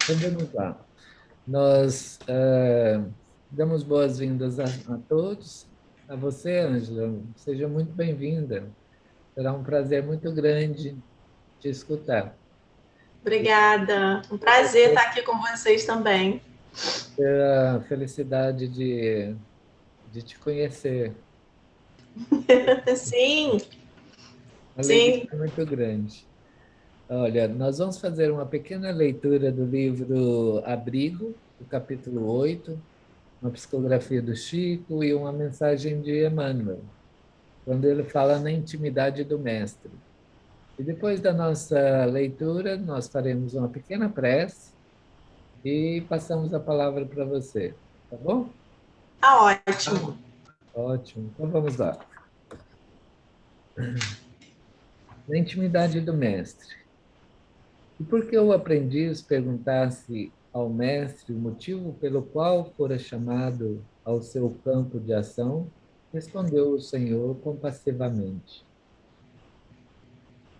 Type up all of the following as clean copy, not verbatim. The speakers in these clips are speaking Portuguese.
Então vamos lá. Nós damos boas-vindas a todos. A você, Ângela, seja muito bem-vinda. Será um prazer muito grande te escutar. E Obrigada. Um prazer estar aqui com vocês também. ter a felicidade de te conhecer. Sim, A alegria sim. é muito grande. Olha, nós vamos fazer uma pequena leitura do livro Abrigo, do capítulo 8, uma psicografia do Chico e uma mensagem de Emmanuel, quando ele fala na intimidade do mestre. E depois da nossa leitura, nós faremos uma pequena prece e passamos a palavra para você, tá bom? Tá ótimo. Ótimo, então vamos lá. Na intimidade do mestre. E por que o aprendiz perguntasse ao mestre o motivo pelo qual fora chamado ao seu campo de ação, respondeu o Senhor compassivamente: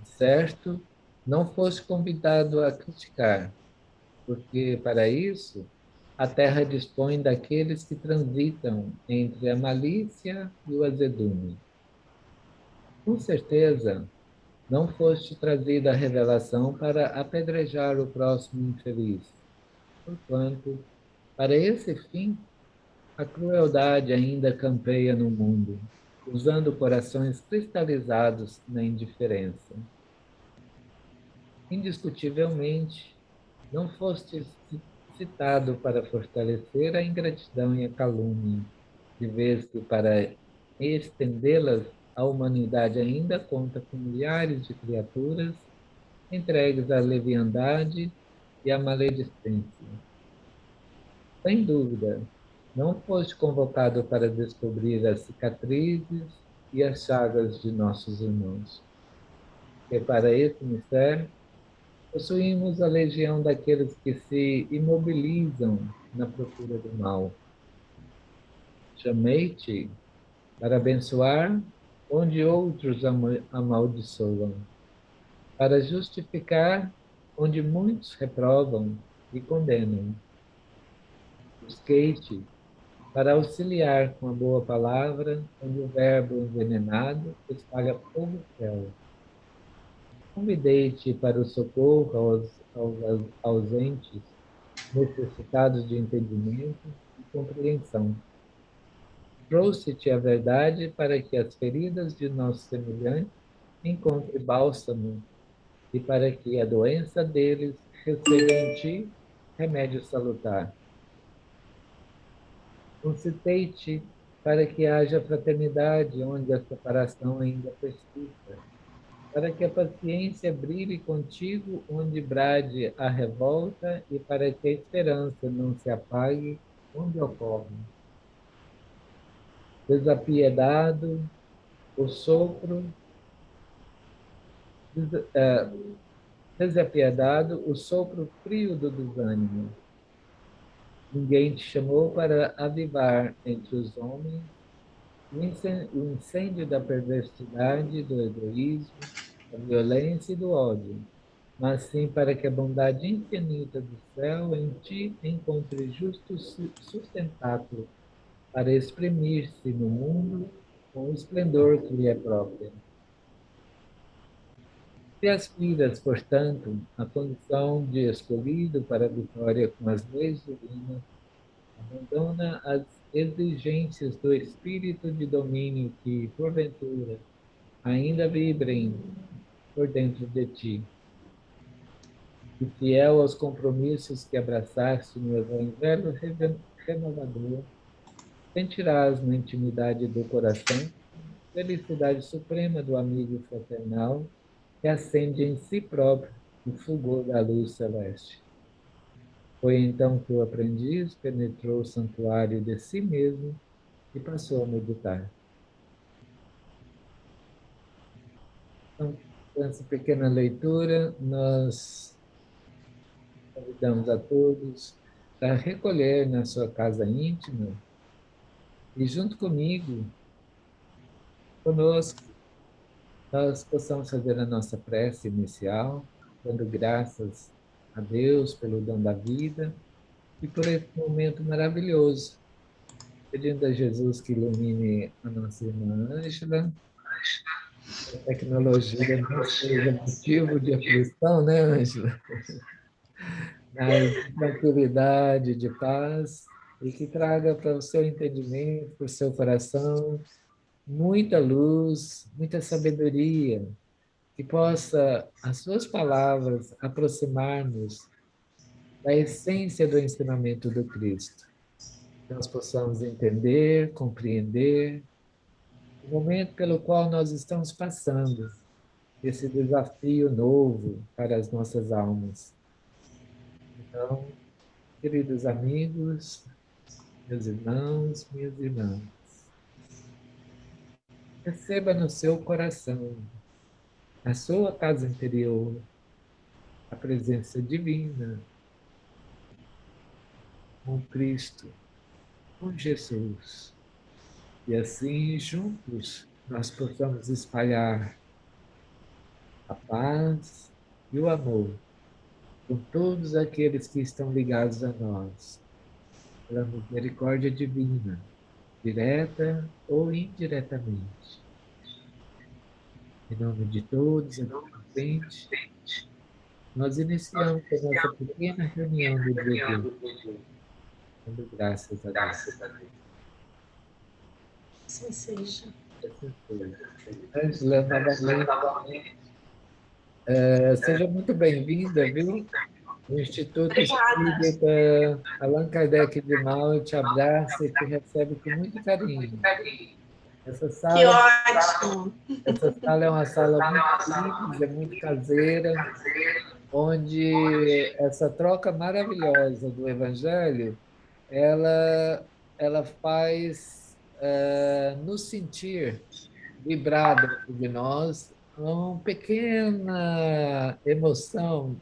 certo, não foste convidado a criticar, porque para isso a terra dispõe daqueles que transitam entre a malícia e o azedume. Com certeza, não foste trazido à revelação para apedrejar o próximo infeliz, porquanto, para esse fim, a crueldade ainda campeia no mundo, usando corações cristalizados na indiferença. Indiscutivelmente, não foste citado para fortalecer a ingratidão e a calúnia, de vez que para estendê-las a humanidade ainda conta com milhares de criaturas entregues à leviandade e à maledicência. Sem dúvida, não foste convocado para descobrir as cicatrizes e as chagas de nossos irmãos, que para esse mistério possuímos a legião daqueles que se imobilizam na procura do mal. Chamei-te para abençoar onde outros amaldiçoam, para justificar onde muitos reprovam e condenam. Busquei-te para auxiliar com a boa palavra, onde o verbo envenenado espalha fogo e fel. Convidei-te para o socorro aos ausentes, necessitados de entendimento e compreensão. Trouxe-te a verdade para que as feridas de nossos semelhantes encontrem bálsamo e para que a doença deles receba em ti remédio salutar. Concitei-te para que haja fraternidade onde a separação ainda persista, para que a paciência brilhe contigo onde brade a revolta e para que a esperança não se apague onde ocorre. Desapiedado, o sopro, des, eh, desapiedado, o sopro frio do desânimo. Ninguém te chamou para avivar entre os homens o incêndio da perversidade, do egoísmo, da violência e do ódio, mas sim para que a bondade infinita do céu em ti encontre justo sustentáculo para exprimir-se no mundo com o esplendor que lhe é próprio. Se aspiras, portanto, à condição de escolhido para a vitória com as leis divinas, abandona as exigências do espírito de domínio que, porventura, ainda vibrem por dentro de ti. E fiel aos compromissos que abraçaste no Evangelho renovador, sentirás na intimidade do coração felicidade suprema do amigo fraternal que acende em si próprio o fulgor da luz celeste. Foi então que o aprendiz penetrou o santuário de si mesmo e passou a meditar. Então, com essa pequena leitura, nós convidamos a todos para recolher na sua casa íntima e, junto comigo, conosco, nós possamos fazer a nossa prece inicial, dando graças a Deus pelo dom da vida e por esse momento maravilhoso. Pedindo a Jesus que ilumine a nossa irmã Ângela, que a tecnologia não seja motivo de aflição, né, Ângela? Mas de tranquilidade, de paz, e que traga para o seu entendimento, para o seu coração, muita luz, muita sabedoria, que possa, as suas palavras, aproximar-nos da essência do ensinamento do Cristo. Que nós possamos entender, compreender o momento pelo qual nós estamos passando, esse desafio novo para as nossas almas. Então, queridos amigos, meus irmãos, minhas irmãs, receba no seu coração, na sua casa interior, a presença divina, com Cristo, com Jesus. E assim, juntos, nós possamos espalhar a paz e o amor com todos aqueles que estão ligados a nós, pela misericórdia divina, direta ou indiretamente. Em nome de todos, aqui presente, nós iniciamos a nossa pequena reunião do dia de hoje, dando graças a Deus. Assim seja. Ângela, novamente, seja muito bem-vinda, viu? O Instituto Obrigada. Espírita Allan Kardec de Mal te abraça e te recebe com muito carinho. Essa Que sala, ótimo. essa sala é uma sala muito simples, é muito caseira, onde essa troca maravilhosa do Evangelho, ela faz nos sentir vibrado de nós uma pequena emoção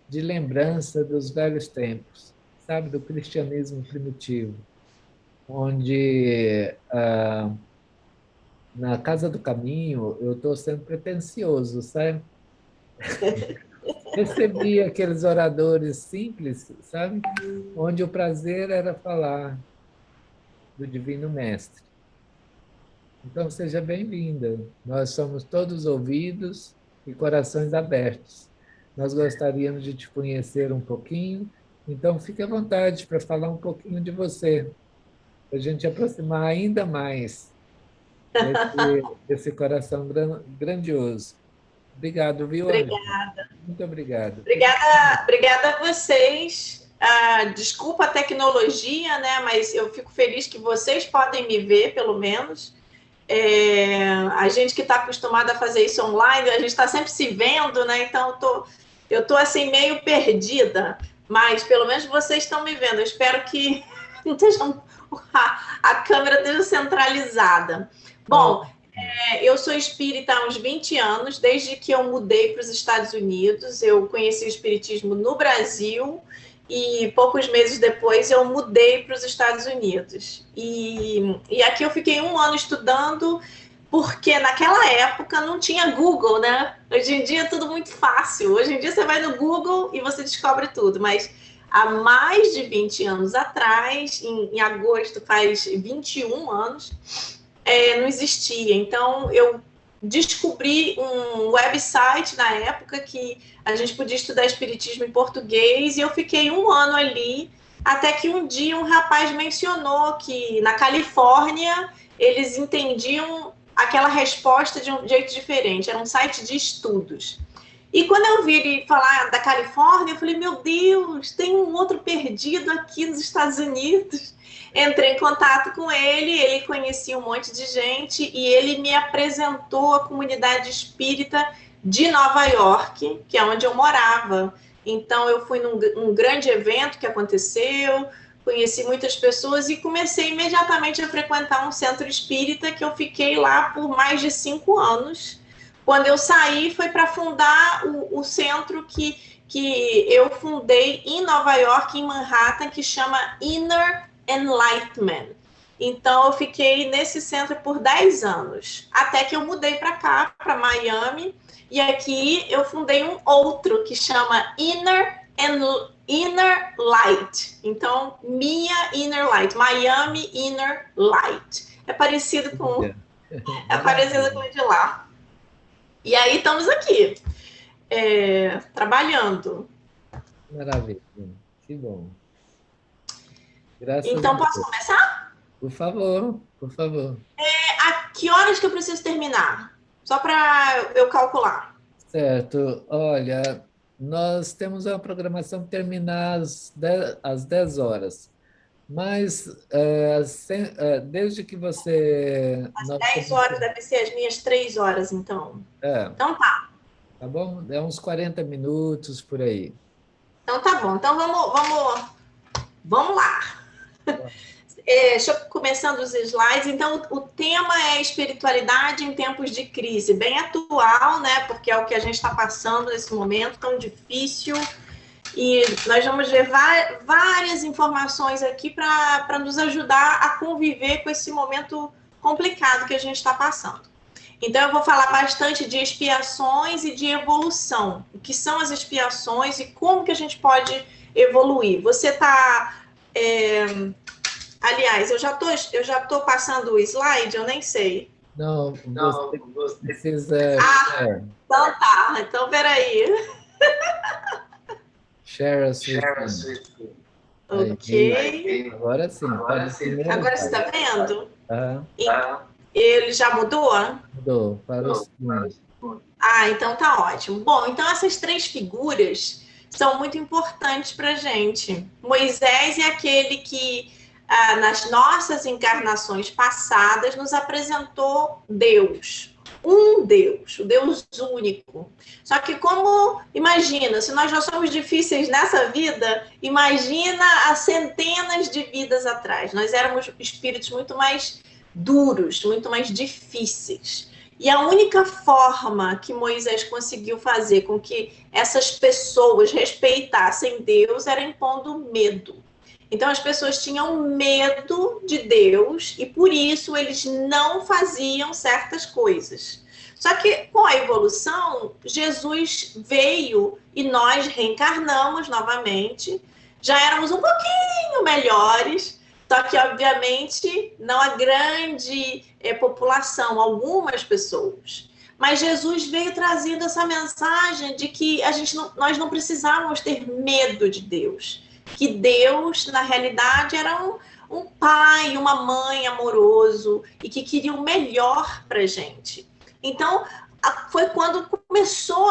de lembrança dos velhos tempos, sabe, do cristianismo primitivo, onde na Casa do Caminho eu estou sendo pretensioso, sabe? Recebi aqueles oradores simples, sabe? Onde o prazer era falar do Divino Mestre. Então, seja bem-vinda. Nós somos todos ouvidos e corações abertos. Nós gostaríamos de te conhecer um pouquinho, então fique à vontade para falar um pouquinho de você, para a gente aproximar ainda mais desse coração grandioso. Obrigado, viu, Ângela? Obrigada. Muito obrigado. Obrigada a vocês. Desculpa a tecnologia, né? Mas eu fico feliz que vocês podem me ver, pelo menos. A gente que está acostumada a fazer isso online, a gente está sempre se vendo, né? Então eu tô assim meio perdida, mas pelo menos vocês estão me vendo. Eu espero que a câmera esteja centralizada. Bom, eu sou espírita há uns 20 anos, desde que eu mudei para os Estados Unidos. Eu conheci o espiritismo no Brasil e poucos meses depois eu mudei para os Estados Unidos. E aqui eu fiquei 1 ano estudando, porque naquela época não tinha Google, né? Hoje em dia é tudo muito fácil. Hoje em dia você vai no Google e você descobre tudo, mas há mais de 20 anos atrás, em agosto faz 21 anos, não existia. Então, eu descobri um website na época que a gente podia estudar espiritismo em português e eu fiquei 1 ano ali, até que um dia um rapaz mencionou que na Califórnia eles entendiam aquela resposta de um jeito diferente, era um site de estudos. E quando eu vi ele falar da Califórnia, eu falei, meu Deus, tem um outro perdido aqui nos Estados Unidos. Entrei em contato com ele conhecia um monte de gente e ele me apresentou a comunidade espírita de Nova York, que é onde eu morava. Então, eu fui num grande evento que aconteceu, conheci muitas pessoas e comecei imediatamente a frequentar um centro espírita que eu fiquei lá por mais de 5 anos. Quando eu saí, foi para fundar o centro que eu fundei em Nova York, em Manhattan, que chama Inner Enlightenment. Então, eu fiquei nesse centro por 10 anos, até que eu mudei para cá, para Miami, e aqui eu fundei um outro que chama Inner and Inner Light. Então, Mia Inner Light, Miami Inner Light. É parecido com o de lá. E aí estamos aqui, trabalhando. Maravilha, que bom. Graças Então, a posso Deus. começar? Por favor, por favor. A que horas que eu preciso terminar? Só para eu calcular. Certo. Olha, nós temos uma programação que termina às 10 horas. Mas desde que você... Às 10 horas deve ser as minhas 3 horas, então. É, Então tá. tá bom? É uns 40 minutos por aí. Então tá bom. Então vamos lá. Deixa eu começando os slides. Então, o tema é espiritualidade em tempos de crise, bem atual, né? Porque é o que a gente está passando nesse momento tão difícil. E nós vamos ver várias informações aqui para nos ajudar a conviver com esse momento complicado que a gente está passando. Então, eu vou falar bastante de expiações e de evolução. O que são as expiações e como que a gente pode evoluir. Você está... Aliás, eu já tô passando o slide, eu nem sei. Não, você precisa... Então tá. Então, peraí. Share a screen. Ok. Agora sim. Agora você está vendo? Uhum. Ele já mudou? Mudou para o segundo. Então tá ótimo. Bom, então essas 3 figuras são muito importantes para a gente. Moisés é aquele que, nas nossas encarnações passadas, nos apresentou Deus. Um Deus, o Deus único. Só que imagina, se nós já somos difíceis nessa vida, imagina há centenas de vidas atrás. Nós éramos espíritos muito mais duros, muito mais difíceis. E a única forma que Moisés conseguiu fazer com que essas pessoas respeitassem Deus era impondo medo. Então as pessoas tinham medo de Deus e por isso eles não faziam certas coisas. Só que com a evolução, Jesus veio e nós reencarnamos novamente. Já éramos um pouquinho melhores, só que obviamente não a grande população, algumas pessoas. Mas Jesus veio trazendo essa mensagem de que nós não precisávamos ter medo de Deus. Que Deus, na realidade, era um pai, uma mãe amoroso e que queria o melhor para a gente. Então, foi quando começou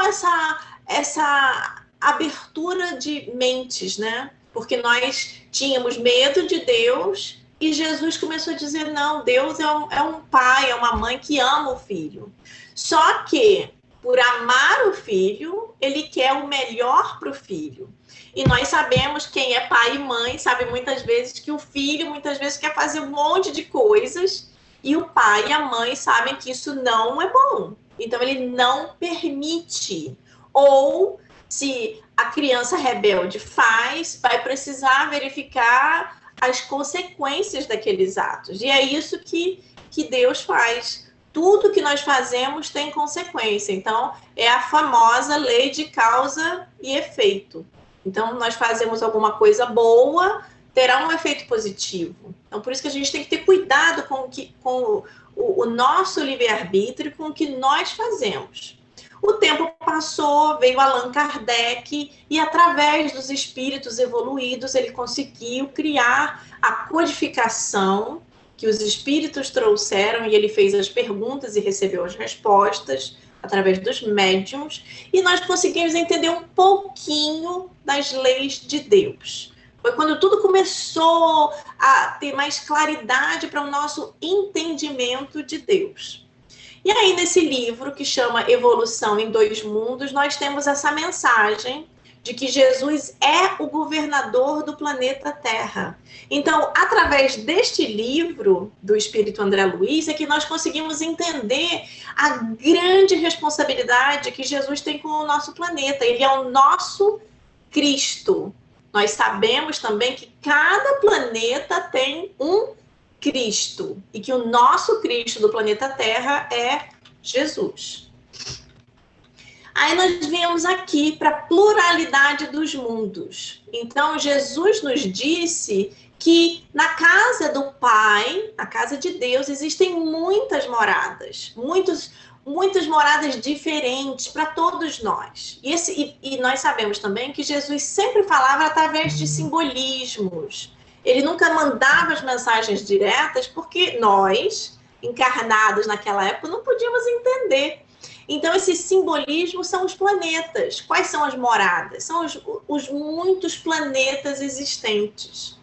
essa abertura de mentes, né? Porque nós tínhamos medo de Deus e Jesus começou a dizer, não, Deus é um pai, é uma mãe que ama o filho. Só que, por amar o filho, ele quer o melhor para o filho. E nós sabemos, quem é pai e mãe, sabe muitas vezes que o filho muitas vezes quer fazer um monte de coisas e o pai e a mãe sabem que isso não é bom. Então, ele não permite. Ou, se a criança rebelde vai precisar verificar as consequências daqueles atos. E é isso que Deus faz. Tudo que nós fazemos tem consequência. Então, é a famosa lei de causa e efeito. Então, nós fazemos alguma coisa boa, terá um efeito positivo. Então, por isso que a gente tem que ter cuidado com o nosso livre-arbítrio, com o que nós fazemos. O tempo passou, veio Allan Kardec, e através dos espíritos evoluídos, ele conseguiu criar a codificação que os espíritos trouxeram, e ele fez as perguntas e recebeu as respostas, através dos médiums, e nós conseguimos entender um pouquinho das leis de Deus. Foi quando tudo começou a ter mais claridade para o nosso entendimento de Deus. E aí, nesse livro, que chama Evolução em Dois Mundos, nós temos essa mensagem de que Jesus é o governador do planeta Terra. Então, através deste livro do Espírito André Luiz, é que nós conseguimos entender a grande responsabilidade que Jesus tem com o nosso planeta. Ele é o nosso Cristo. Nós sabemos também que cada planeta tem um Cristo e que o nosso Cristo do planeta Terra é Jesus. Aí nós viemos aqui para a pluralidade dos mundos. Então, Jesus nos disse que na casa do Pai, na casa de Deus, existem muitas moradas, muitas moradas diferentes para todos nós. E nós sabemos também que Jesus sempre falava através de simbolismos. Ele nunca mandava as mensagens diretas, porque nós, encarnados naquela época, não podíamos entender. Então, esses simbolismos são os planetas. Quais são as moradas? São os muitos planetas existentes.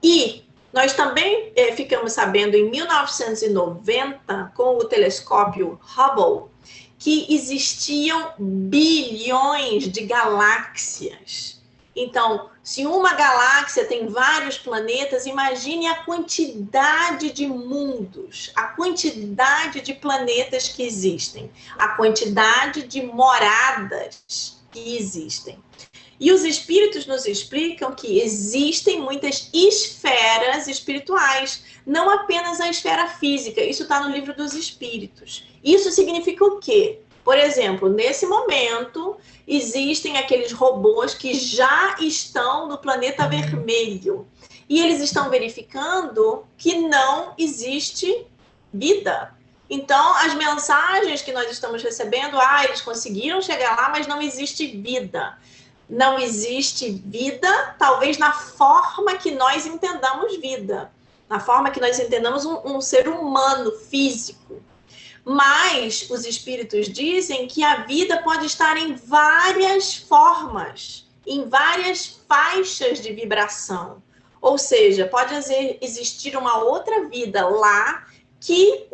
E nós também ficamos sabendo, em 1990, com o telescópio Hubble, que existiam bilhões de galáxias. Então, se uma galáxia tem vários planetas, imagine a quantidade de mundos, a quantidade de planetas que existem, a quantidade de moradas que existem. E os espíritos nos explicam que existem muitas esferas espirituais, não apenas a esfera física. Isso está no livro dos espíritos. Isso significa o quê? Por exemplo, nesse momento, existem aqueles robôs que já estão no planeta vermelho. E eles estão verificando que não existe vida. Então, as mensagens que nós estamos recebendo, eles conseguiram chegar lá, mas não existe vida. Não existe vida, talvez na forma que nós entendamos vida. Na forma que nós entendamos um ser humano físico. Mas os espíritos dizem que a vida pode estar em várias formas, em várias faixas de vibração. Ou seja, pode existir uma outra vida lá que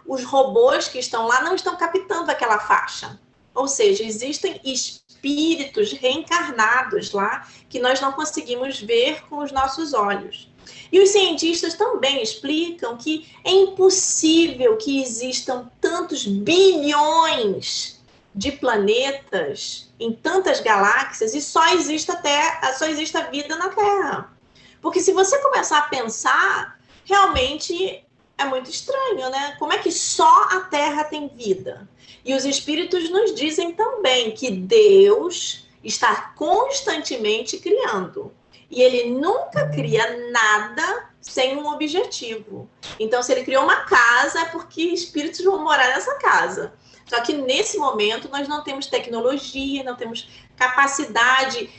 os robôs que estão lá não estão captando aquela faixa. Ou seja, existem espíritos reencarnados lá que nós não conseguimos ver com os nossos olhos. E os cientistas também explicam que é impossível que existam tantos bilhões de planetas em tantas galáxias e só exista a vida na Terra. Porque se você começar a pensar, realmente é muito estranho, né? Como é que só a Terra tem vida? E os espíritos nos dizem também que Deus está constantemente criando. E ele nunca cria nada sem um objetivo. Então, se ele criou uma casa, é porque espíritos vão morar nessa casa. Só que, nesse momento, nós não temos tecnologia, não temos capacidade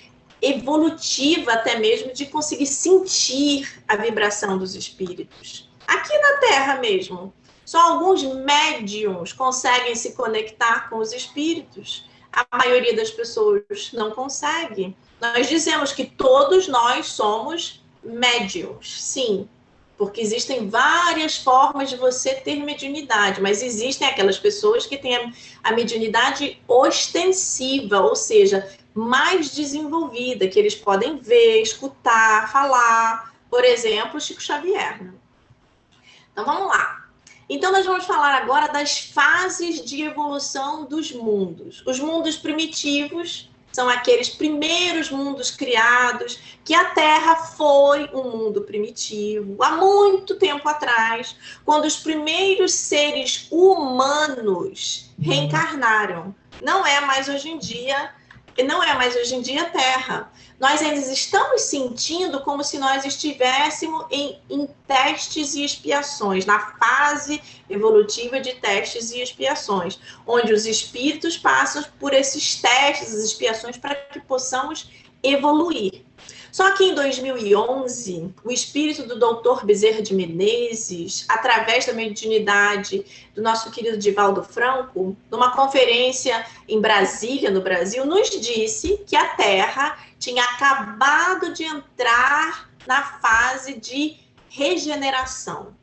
evolutiva até mesmo de conseguir sentir a vibração dos espíritos. Aqui na Terra mesmo, só alguns médiums conseguem se conectar com os espíritos. A maioria das pessoas não consegue. Nós dizemos que todos nós somos médiums, sim, porque existem várias formas de você ter mediunidade, mas existem aquelas pessoas que têm a mediunidade ostensiva, ou seja, mais desenvolvida, que eles podem ver, escutar, falar. Por exemplo, Chico Xavier. Então, vamos lá. Então, nós vamos falar agora das fases de evolução dos mundos. Os mundos primitivos são aqueles primeiros mundos criados, que a Terra foi um mundo primitivo, há muito tempo atrás, quando os primeiros seres humanos reencarnaram. Não é mais hoje em dia a Terra. Nós ainda estamos sentindo como se nós estivéssemos em testes e expiações, na fase evolutiva de testes e expiações, onde os espíritos passam por esses testes e expiações para que possamos evoluir. Só que em 2011, o espírito do Dr. Bezerra de Menezes, através da mediunidade do nosso querido Divaldo Franco, numa conferência em Brasília, no Brasil, nos disse que a Terra tinha acabado de entrar na fase de regeneração.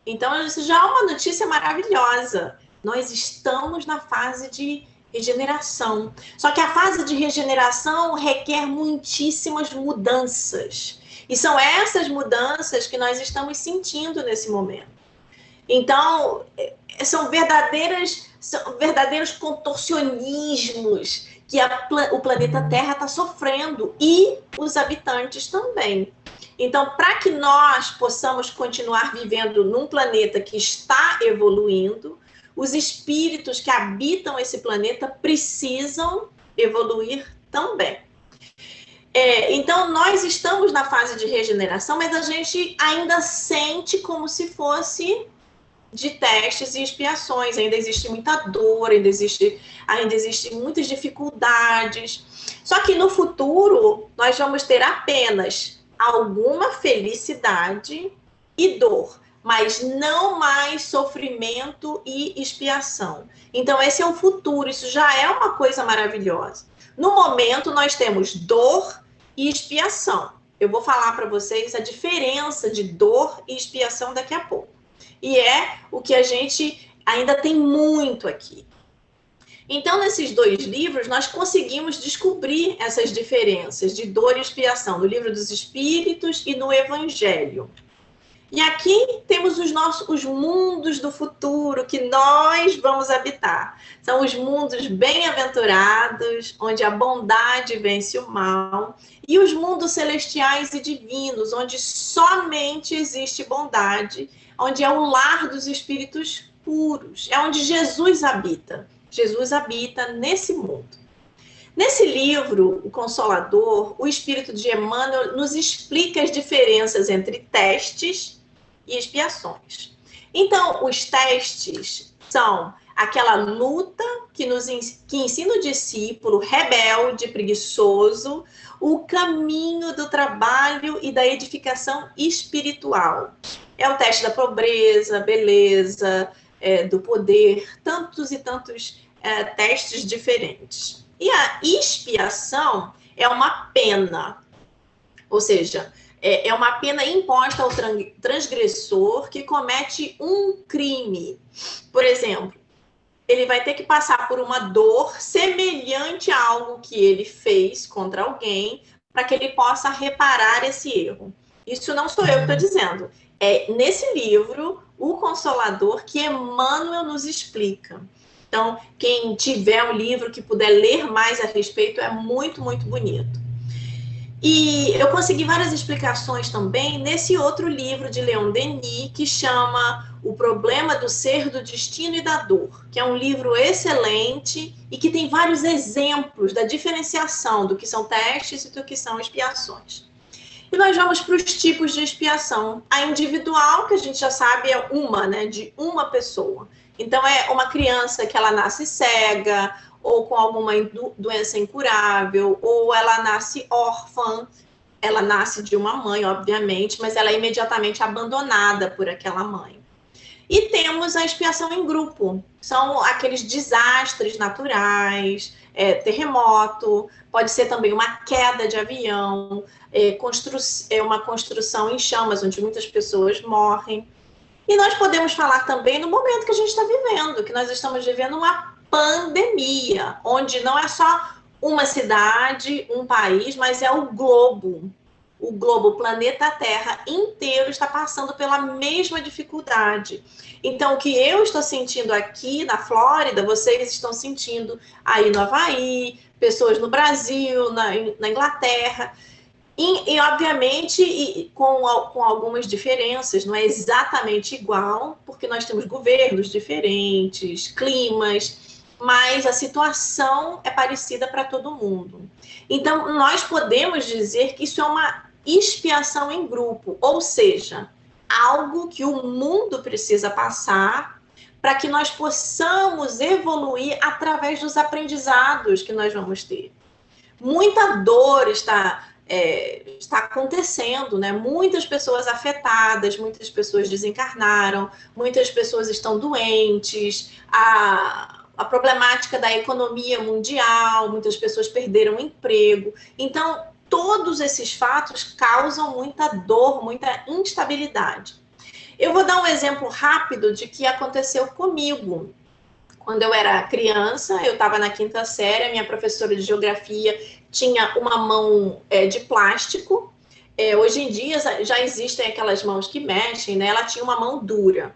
Então, isso já é uma notícia maravilhosa. Nós estamos na fase de regeneração. Só que a fase de regeneração requer muitíssimas mudanças. E são essas mudanças que nós estamos sentindo nesse momento. Então, são verdadeiros contorcionismos que o planeta Terra está sofrendo e os habitantes também. Então, para que nós possamos continuar vivendo num planeta que está evoluindo, os espíritos que habitam esse planeta precisam evoluir também. Então, nós estamos na fase de regeneração, mas a gente ainda sente como se fosse de testes e expiações. Ainda existe muita dor, ainda existe muitas dificuldades. Só que no futuro, nós vamos ter apenas alguma felicidade e dor, mas não mais sofrimento e expiação. Então, esse é o futuro, isso já é uma coisa maravilhosa. No momento, nós temos dor e expiação. Eu vou falar para vocês a diferença de dor e expiação daqui a pouco. E é o que a gente ainda tem muito aqui. Então, nesses 2 livros, nós conseguimos descobrir essas diferenças de dor e expiação, no Livro dos Espíritos e no Evangelho. E aqui temos os mundos do futuro que nós vamos habitar. São os mundos bem-aventurados, onde a bondade vence o mal, e os mundos celestiais e divinos, onde somente existe bondade, onde é o lar dos espíritos puros, é onde Jesus habita. Jesus habita nesse mundo. Nesse livro, O Consolador, o Espírito de Emmanuel nos explica as diferenças entre testes e expiações. Então, os testes são aquela luta que ensina o discípulo rebelde, preguiçoso, o caminho do trabalho e da edificação espiritual. É o teste da pobreza, beleza, do poder, tantos e tantos testes diferentes. E a expiação é uma pena, ou seja, é uma pena imposta ao transgressor que comete um crime. Por exemplo, ele vai ter que passar por uma dor semelhante a algo que ele fez contra alguém para que ele possa reparar esse erro. Isso não sou eu que estou dizendo. É nesse livro, O Consolador, que Emmanuel nos explica. Então, quem tiver um livro que puder ler mais a respeito, é muito, muito bonito. E eu consegui várias explicações também nesse outro livro de Leon Denis, que chama O Problema do Ser, do Destino e da Dor, que é um livro excelente e que tem vários exemplos da diferenciação do que são testes e do que são expiações. E nós vamos para os tipos de expiação. A individual, que a gente já sabe, é uma, né, de uma pessoa. Então, é uma criança que ela nasce cega, ou com alguma doença incurável, ou ela nasce órfã, ela nasce de uma mãe, obviamente, mas ela é imediatamente abandonada por aquela mãe. E temos a expiação em grupo, são aqueles desastres naturais, terremoto, pode ser também uma queda de avião, uma construção em chamas, onde muitas pessoas morrem. E nós podemos falar também no momento que a gente está vivendo, que nós estamos vivendo uma pandemia, onde não é só uma cidade, um país, mas é o globo. O globo, o planeta Terra inteiro está passando pela mesma dificuldade. Então, o que eu estou sentindo aqui na Flórida, vocês estão sentindo aí no Havaí, pessoas no Brasil, na Inglaterra. E obviamente, com algumas diferenças, não é exatamente igual, porque nós temos governos diferentes, climas, mas a situação é parecida para todo mundo. Então, nós podemos dizer que isso é uma expiação em grupo, ou seja, algo que o mundo precisa passar para que nós possamos evoluir através dos aprendizados que nós vamos ter. Muita dor está acontecendo, né? Muitas pessoas afetadas, muitas pessoas desencarnaram, muitas pessoas estão doentes, a problemática da economia mundial, muitas pessoas perderam o emprego. Então, todos esses fatos causam muita dor, muita instabilidade. Eu vou dar um exemplo rápido de que aconteceu comigo. Quando eu era criança, eu estava na 5ª série, a minha professora de geografia tinha uma mão de plástico. Hoje em dia já existem aquelas mãos que mexem, né? Ela tinha uma mão dura.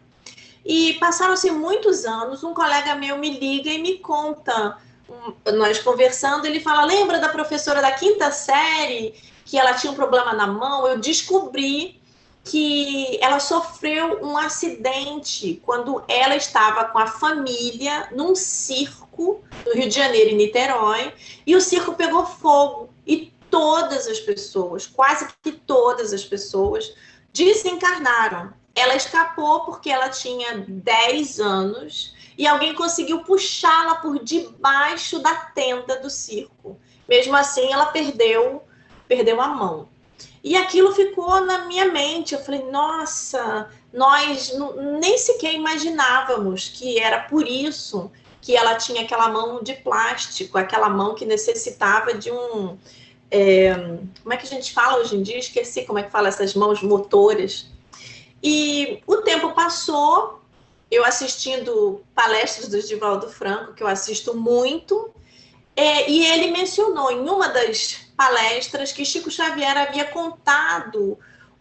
E passaram-se muitos anos, um colega meu me liga e me conta, nós conversando, ele fala, lembra da professora da 5ª série, que ela tinha um problema na mão? Eu descobri que ela sofreu um acidente quando ela estava com a família num circo no Rio de Janeiro, em Niterói, e o circo pegou fogo e todas as pessoas, quase que todas as pessoas, desencarnaram. Ela escapou porque ela tinha 10 anos e alguém conseguiu puxá-la por debaixo da tenda do circo. Mesmo assim, ela perdeu a mão. E aquilo ficou na minha mente. Eu falei, nossa, nós nem sequer imaginávamos que era por isso que ela tinha aquela mão de plástico, aquela mão que necessitava de um... como é que a gente fala hoje em dia? Esqueci como é que fala essas mãos motoras. E o tempo passou, eu assistindo palestras do Divaldo Franco, que eu assisto muito, e ele mencionou em uma das palestras que Chico Xavier havia contado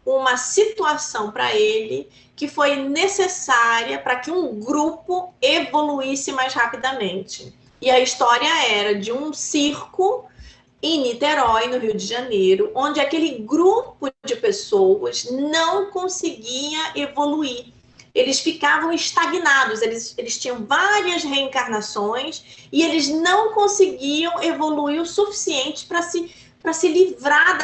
uma situação para ele que foi necessária para que um grupo evoluísse mais rapidamente. E a história era de um circo em Niterói, no Rio de Janeiro, onde aquele grupo de pessoas não conseguia evoluir. Eles ficavam estagnados, eles tinham várias reencarnações e eles não conseguiam evoluir o suficiente para se livrar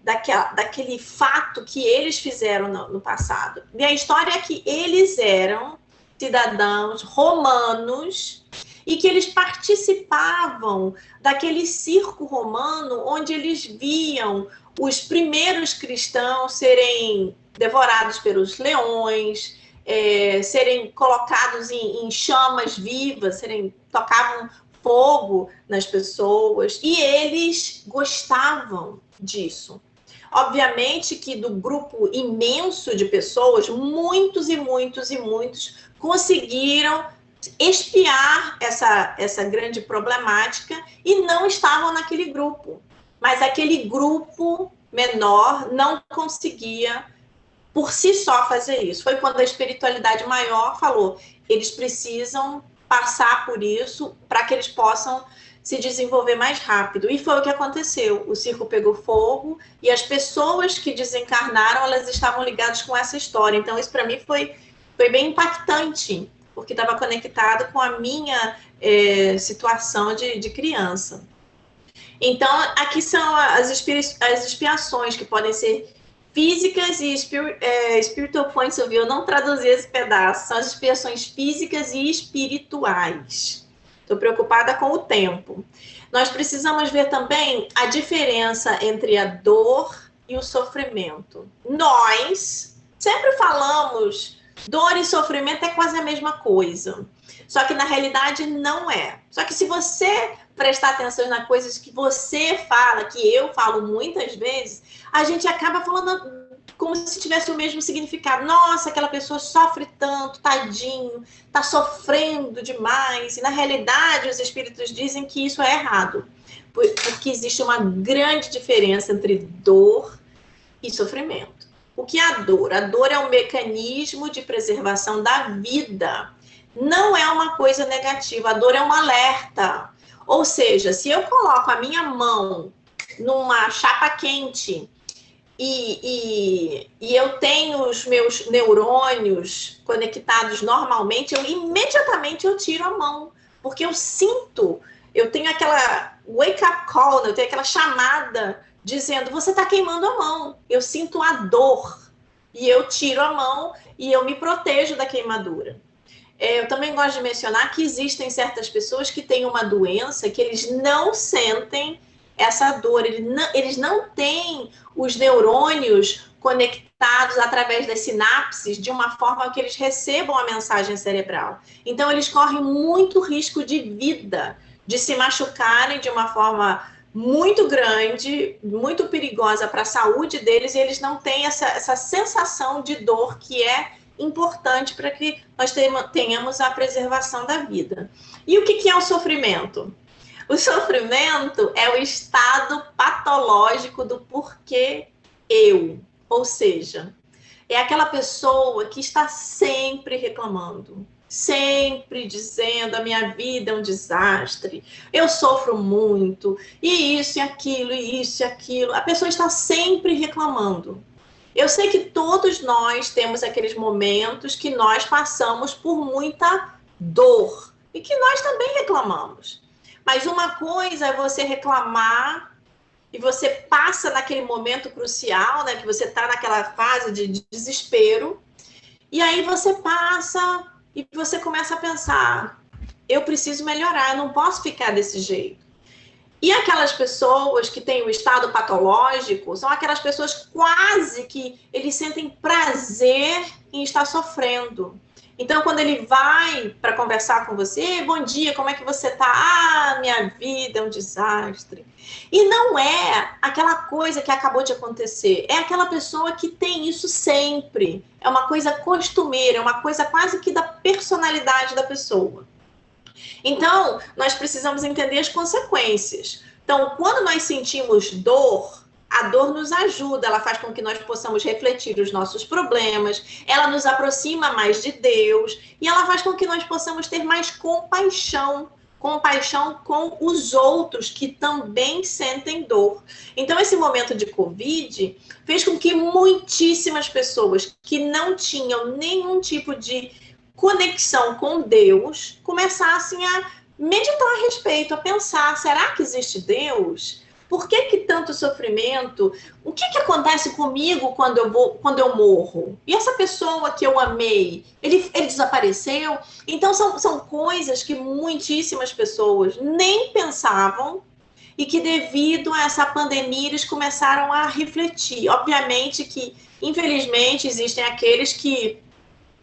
daquele fato que eles fizeram no passado. E a história é que eles eram cidadãos romanos e que eles participavam daquele circo romano onde eles viam os primeiros cristãos serem devorados pelos leões, serem colocados em chamas vivas, tocavam fogo nas pessoas, e eles gostavam disso. Obviamente que do grupo imenso de pessoas, muitos e muitos e muitos conseguiram espiar essa grande problemática e não estavam naquele grupo. Mas aquele grupo menor não conseguia por si só fazer isso. Foi quando a espiritualidade maior falou, eles precisam passar por isso para que eles possam se desenvolver mais rápido. E foi o que aconteceu. O circo pegou fogo e as pessoas que desencarnaram, elas estavam ligadas com essa história. Então, isso para mim foi bem impactante, porque estava conectado com a minha situação de criança. Então, aqui são as expiações que podem ser físicas e spiritual points of view. Eu não traduzi esse pedaço. São as expiações físicas e espirituais. Estou preocupada com o tempo. Nós precisamos ver também a diferença entre a dor e o sofrimento. Nós sempre falamos dor e sofrimento é quase a mesma coisa. Só que na realidade não é. Só que se você prestar atenção nas coisas que você fala, que eu falo muitas vezes, a gente acaba falando como se tivesse o mesmo significado. Nossa, aquela pessoa sofre tanto, tadinho, tá sofrendo demais. E na realidade os espíritos dizem que isso é errado, porque existe uma grande diferença entre dor e sofrimento. O que é a dor? A dor é um mecanismo de preservação da vida. Não é uma coisa negativa. A dor é um alerta. Ou seja, se eu coloco a minha mão numa chapa quente e eu tenho os meus neurônios conectados normalmente, imediatamente eu tiro a mão. Porque eu sinto, eu tenho aquela wake-up call, eu tenho aquela chamada dizendo, você está queimando a mão. Eu sinto a dor. E eu tiro a mão e eu me protejo da queimadura. Eu também gosto de mencionar que existem certas pessoas que têm uma doença que eles não sentem essa dor, eles não têm os neurônios conectados através das sinapses de uma forma que eles recebam a mensagem cerebral. Então, eles correm muito risco de vida, de se machucarem de uma forma muito grande, muito perigosa para a saúde deles, e eles não têm essa sensação de dor que é importante para que nós tenhamos a preservação da vida. E o que é o sofrimento? O sofrimento é o estado patológico do porquê eu. Ou seja, é aquela pessoa que está sempre reclamando, sempre dizendo a minha vida é um desastre, eu sofro muito, e isso e aquilo, e isso e aquilo. A pessoa está sempre reclamando. Eu sei que todos nós temos aqueles momentos que nós passamos por muita dor e que nós também reclamamos. Mas uma coisa é você reclamar e você passa naquele momento crucial, né, que você está naquela fase de desespero, e aí você passa e você começa a pensar, eu preciso melhorar, eu não posso ficar desse jeito. E aquelas pessoas que têm o estado patológico são aquelas pessoas quase que eles sentem prazer em estar sofrendo. Então, quando ele vai para conversar com você, bom dia, como é que você está? Ah, minha vida é um desastre. E não é aquela coisa que acabou de acontecer, é aquela pessoa que tem isso sempre. É uma coisa costumeira, é uma coisa quase que da personalidade da pessoa. Então, nós precisamos entender as consequências. Então, quando nós sentimos dor, a dor nos ajuda, ela faz com que nós possamos refletir os nossos problemas, ela nos aproxima mais de Deus e ela faz com que nós possamos ter mais compaixão com os outros que também sentem dor. Então, esse momento de Covid fez com que muitíssimas pessoas que não tinham nenhum tipo de conexão com Deus começassem a meditar a respeito, a pensar, será que existe Deus? Por que tanto sofrimento? O que acontece comigo quando eu morro? E essa pessoa que eu amei, ele desapareceu? Então são coisas que muitíssimas pessoas nem pensavam e que devido a essa pandemia eles começaram a refletir. Obviamente que, infelizmente, existem aqueles que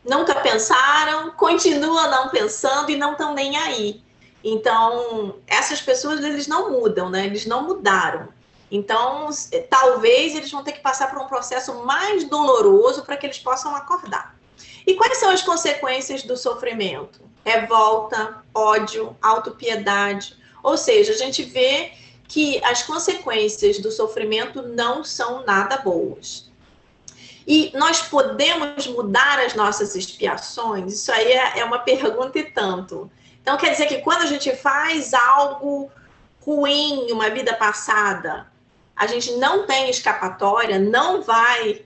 nunca pensaram, continuam não pensando e não estão nem aí. Então, essas pessoas, eles não mudam, né? Eles não mudaram. Então, talvez eles vão ter que passar por um processo mais doloroso para que eles possam acordar. E quais são as consequências do sofrimento? Revolta, ódio, autopiedade. Ou seja, a gente vê que as consequências do sofrimento não são nada boas. E nós podemos mudar as nossas expiações? Isso aí é uma pergunta e tanto. Então, quer dizer que quando a gente faz algo ruim em uma vida passada, a gente não tem escapatória, não vai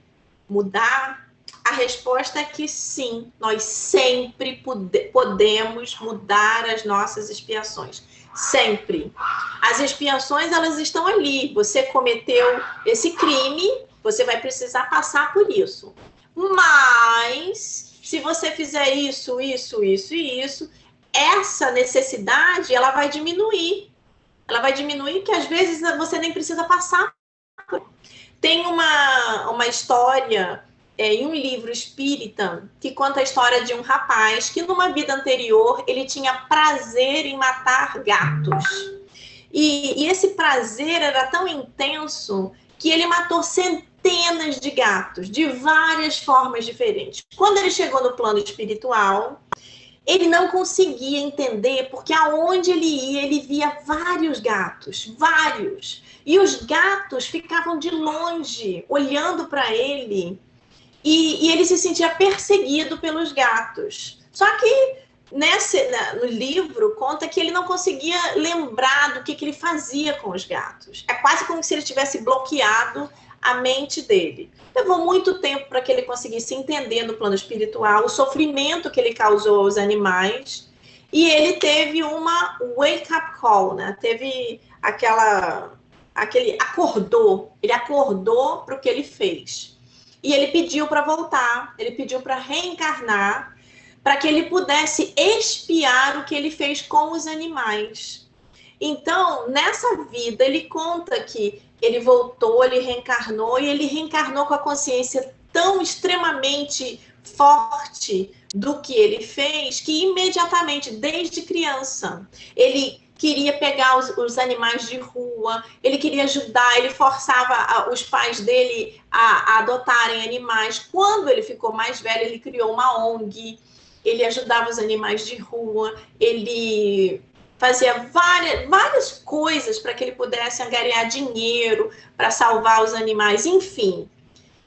mudar? A resposta é que sim, nós sempre podemos mudar as nossas expiações. Sempre. As expiações, elas estão ali. Você cometeu esse crime, você vai precisar passar por isso. Mas, se você fizer isso, essa necessidade, ela vai diminuir. Ela vai diminuir que, às vezes, você nem precisa passar por. Tem uma história em um livro espírita que conta a história de um rapaz que, numa vida anterior, ele tinha prazer em matar gatos. E esse prazer era tão intenso que ele matou centenas de gatos, de várias formas diferentes. Quando ele chegou no plano espiritual, ele não conseguia entender, porque aonde ele ia, ele via vários gatos, vários. E os gatos ficavam de longe, olhando para ele, e ele se sentia perseguido pelos gatos. Só que no livro conta que ele não conseguia lembrar do que ele fazia com os gatos. É quase como se ele tivesse bloqueado a mente dele. Levou muito tempo para que ele conseguisse entender no plano espiritual o sofrimento que ele causou aos animais, e ele teve uma wake-up call, né? Teve ele acordou para o que ele fez. E ele pediu para voltar, ele pediu para reencarnar, para que ele pudesse expiar o que ele fez com os animais. Então, nessa vida, ele conta que ele voltou, ele reencarnou, e ele reencarnou com a consciência tão extremamente forte do que ele fez, que imediatamente, desde criança, ele queria pegar os animais de rua, ele queria ajudar, ele forçava os pais dele a adotarem animais. Quando ele ficou mais velho, ele criou uma ONG, ele ajudava os animais de rua, ele fazia várias coisas para que ele pudesse angariar dinheiro para salvar os animais, enfim.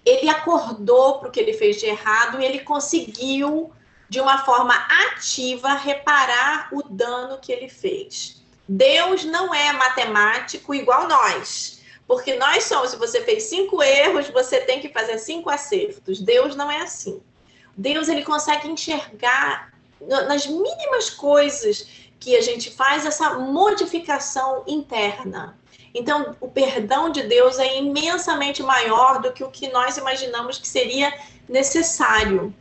Ele acordou para o que ele fez de errado e ele conseguiu, de uma forma ativa, reparar o dano que ele fez. Deus não é matemático igual nós. Porque nós somos, se você fez 5 erros, você tem que fazer 5 acertos. Deus não é assim. Deus, ele consegue enxergar nas mínimas coisas que a gente faz essa modificação interna. Então, o perdão de Deus é imensamente maior do que o que nós imaginamos que seria necessário.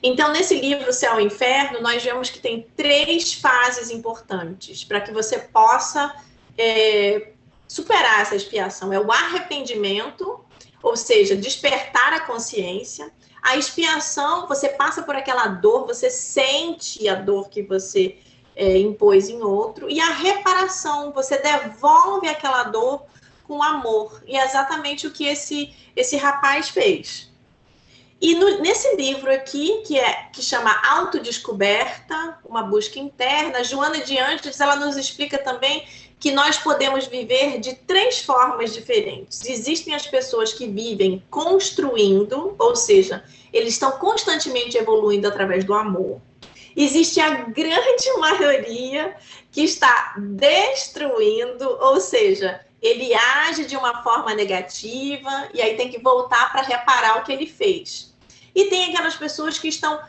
Então, nesse livro Céu e Inferno, nós vemos que tem 3 fases importantes para que você possa superar essa expiação. É o arrependimento, ou seja, despertar a consciência. A expiação, você passa por aquela dor, você sente a dor que você impôs em outro. E a reparação, você devolve aquela dor com amor. E é exatamente o que esse rapaz fez. E nesse livro aqui, que chama Autodescoberta, uma busca interna, Joana de Ângeles, ela nos explica também que nós podemos viver de 3 formas diferentes. Existem as pessoas que vivem construindo, ou seja, eles estão constantemente evoluindo através do amor. Existe a grande maioria que está destruindo, ou seja, ele age de uma forma negativa e aí tem que voltar para reparar o que ele fez. E tem aquelas pessoas que estão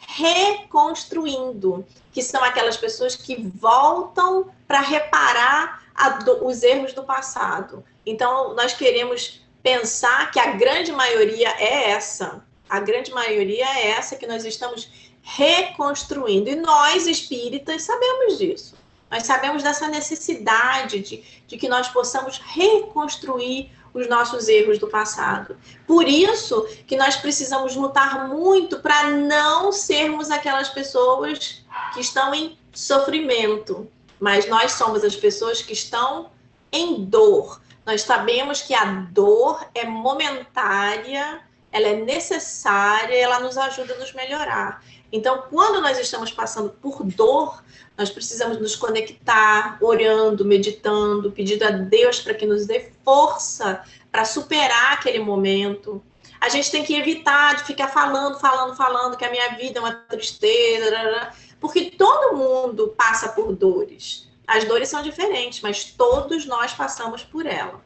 reconstruindo, que são aquelas pessoas que voltam para reparar os erros do passado. Então, nós queremos pensar que a grande maioria é essa. A grande maioria é essa que nós estamos reconstruindo. E nós, espíritas, sabemos disso. Nós sabemos dessa necessidade de que nós possamos reconstruir os nossos erros do passado. Por isso que nós precisamos lutar muito para não sermos aquelas pessoas que estão em sofrimento, mas nós somos as pessoas que estão em dor. Nós sabemos que a dor é momentária, ela é necessária, ela nos ajuda a nos melhorar. Então, quando nós estamos passando por dor, nós precisamos nos conectar, orando, meditando, pedindo a Deus para que nos dê força para superar aquele momento. A gente tem que evitar de ficar falando que a minha vida é uma tristeza, porque todo mundo passa por dores. As dores são diferentes, mas todos nós passamos por ela.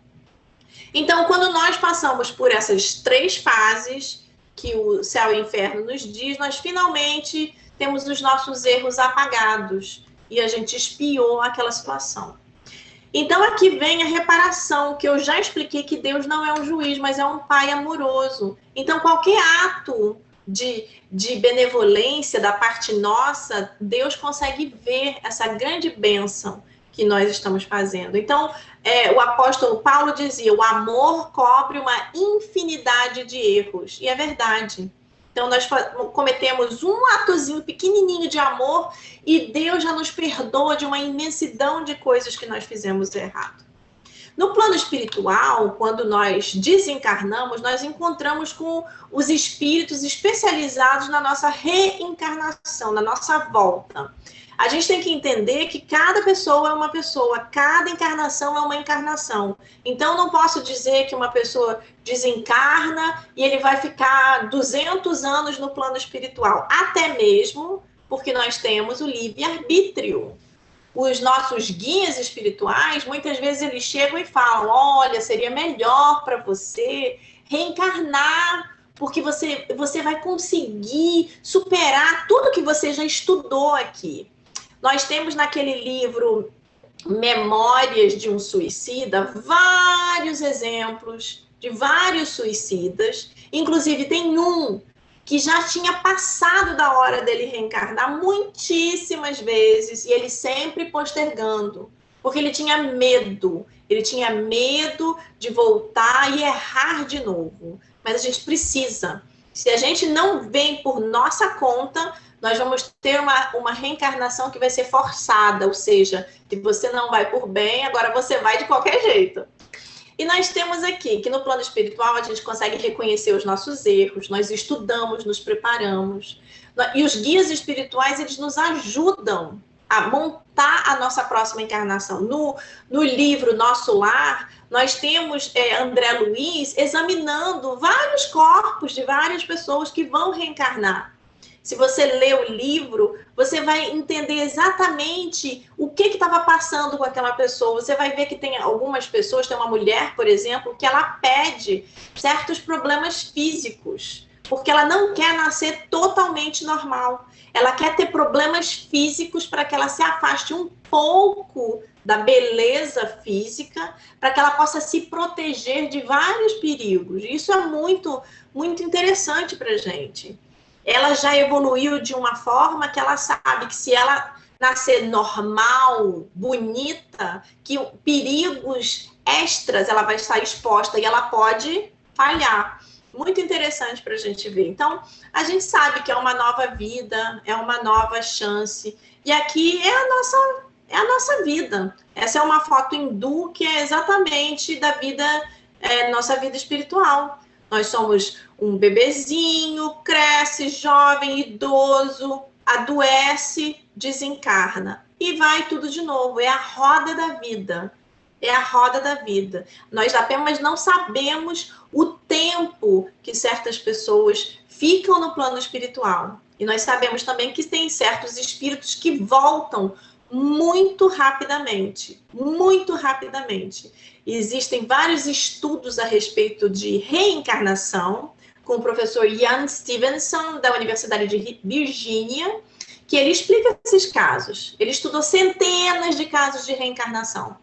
Então, quando nós passamos por essas 3 fases que o Céu e o Inferno nos diz, nós finalmente temos os nossos erros apagados e a gente expiou aquela situação. Então, aqui vem a reparação, que eu já expliquei que Deus não é um juiz, mas é um pai amoroso. Então, qualquer ato de benevolência da parte nossa, Deus consegue ver essa grande bênção que nós estamos fazendo. Então, o apóstolo Paulo dizia, o amor cobre uma infinidade de erros. E é verdade. Então, nós cometemos um atozinho pequenininho de amor e Deus já nos perdoa de uma imensidão de coisas que nós fizemos errado. No plano espiritual, quando nós desencarnamos, nós encontramos com os espíritos especializados na nossa reencarnação, na nossa volta. A gente tem que entender que cada pessoa é uma pessoa, cada encarnação é uma encarnação. Então, não posso dizer que uma pessoa desencarna e ele vai ficar 200 anos no plano espiritual. Até mesmo porque nós temos o livre-arbítrio. Os nossos guias espirituais, muitas vezes eles chegam e falam, olha, seria melhor para você reencarnar, porque você vai conseguir superar tudo que você já estudou aqui. Nós temos naquele livro Memórias de um Suicida vários exemplos de vários suicidas. Inclusive, tem um que já tinha passado da hora dele reencarnar muitíssimas vezes e ele sempre postergando, porque ele tinha medo de voltar e errar de novo. Mas a gente precisa. Se a gente não vem por nossa conta, nós vamos ter uma reencarnação que vai ser forçada, ou seja, se você não vai por bem, agora você vai de qualquer jeito. E nós temos aqui que no plano espiritual a gente consegue reconhecer os nossos erros, nós estudamos, nos preparamos. E os guias espirituais, eles nos ajudam a montar a nossa próxima encarnação. No livro Nosso Lar, nós temos André Luiz examinando vários corpos de várias pessoas que vão reencarnar. Se você lê o livro, você vai entender exatamente o que estava passando com aquela pessoa. Você vai ver que tem algumas pessoas, tem uma mulher, por exemplo, que ela pede certos problemas físicos, porque ela não quer nascer totalmente normal. Ela quer ter problemas físicos para que ela se afaste um pouco da beleza física, para que ela possa se proteger de vários perigos. Isso é muito, muito interessante para a gente. Ela já evoluiu de uma forma que ela sabe que se ela nascer normal, bonita, que perigos extras ela vai estar exposta e ela pode falhar. Muito interessante para a gente ver. Então, a gente sabe que é uma nova vida, é uma nova chance. E aqui é a nossa vida. Essa é uma foto hindu que é exatamente da vida, nossa vida espiritual. Nós somos um bebezinho, cresce, jovem, idoso, adoece, desencarna. E vai tudo de novo. É a roda da vida. É a roda da vida. Nós apenas não sabemos o tempo que certas pessoas ficam no plano espiritual. E nós sabemos também que tem certos espíritos que voltam muito rapidamente. Muito rapidamente. Existem vários estudos a respeito de reencarnação, com o professor Ian Stevenson, da Universidade de Virgínia, que ele explica esses casos. Ele estudou centenas de casos de reencarnação.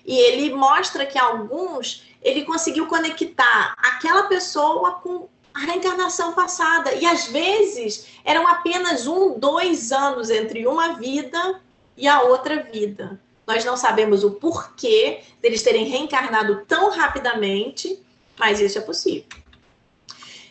E ele mostra que alguns, ele conseguiu conectar aquela pessoa com a reencarnação passada. E às vezes eram apenas 1, 2 anos entre uma vida e a outra vida. Nós não sabemos o porquê deles terem reencarnado tão rapidamente, mas isso é possível.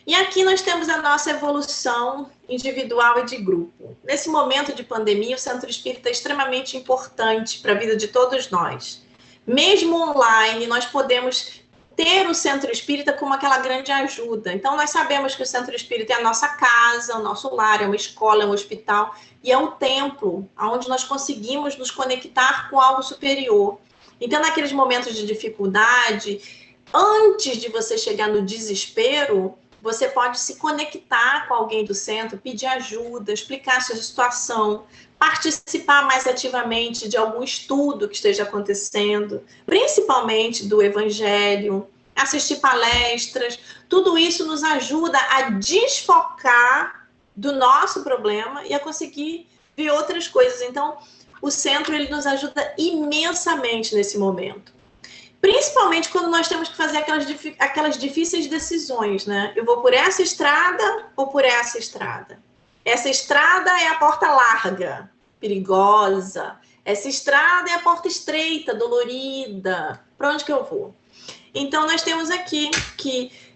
E aqui nós temos a nossa evolução individual e de grupo. Nesse momento de pandemia, o Centro Espírita é extremamente importante para a vida de todos nós. Mesmo online, nós podemos ter o Centro Espírita como aquela grande ajuda. Então, nós sabemos que o Centro Espírita é a nossa casa, o nosso lar, é uma escola, é um hospital, e é um templo, onde nós conseguimos nos conectar com algo superior. Então, naqueles momentos de dificuldade, antes de você chegar no desespero, você pode se conectar com alguém do centro, pedir ajuda, explicar a sua situação, participar mais ativamente de algum estudo que esteja acontecendo, principalmente do Evangelho, assistir palestras. Tudo isso nos ajuda a desfocar do nosso problema e a conseguir ver outras coisas. Então, o centro ele nos ajuda imensamente nesse momento. Principalmente quando nós temos que fazer aquelas difíceis decisões, né? Eu vou por essa estrada ou por essa estrada? Essa estrada é a porta larga, perigosa. Essa estrada é a porta estreita, dolorida. Para onde que eu vou? Então, nós temos aqui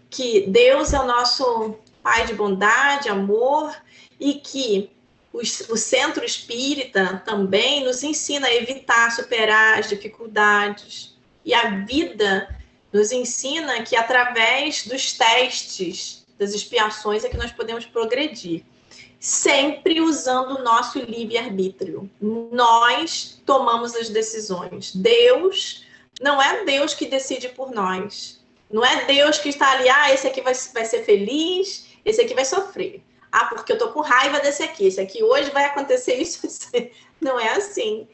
que Deus é o nosso Pai de bondade, amor, e que o Centro Espírita também nos ensina a evitar, superar as dificuldades. E a vida nos ensina que através dos testes, das expiações, é que nós podemos progredir. Sempre usando o nosso livre-arbítrio. Nós tomamos as decisões. Deus não é Deus que decide por nós. Não é Deus que está ali, esse aqui vai ser feliz, esse aqui vai sofrer. Porque eu tô com raiva desse aqui. Esse aqui hoje vai acontecer isso. Não é assim.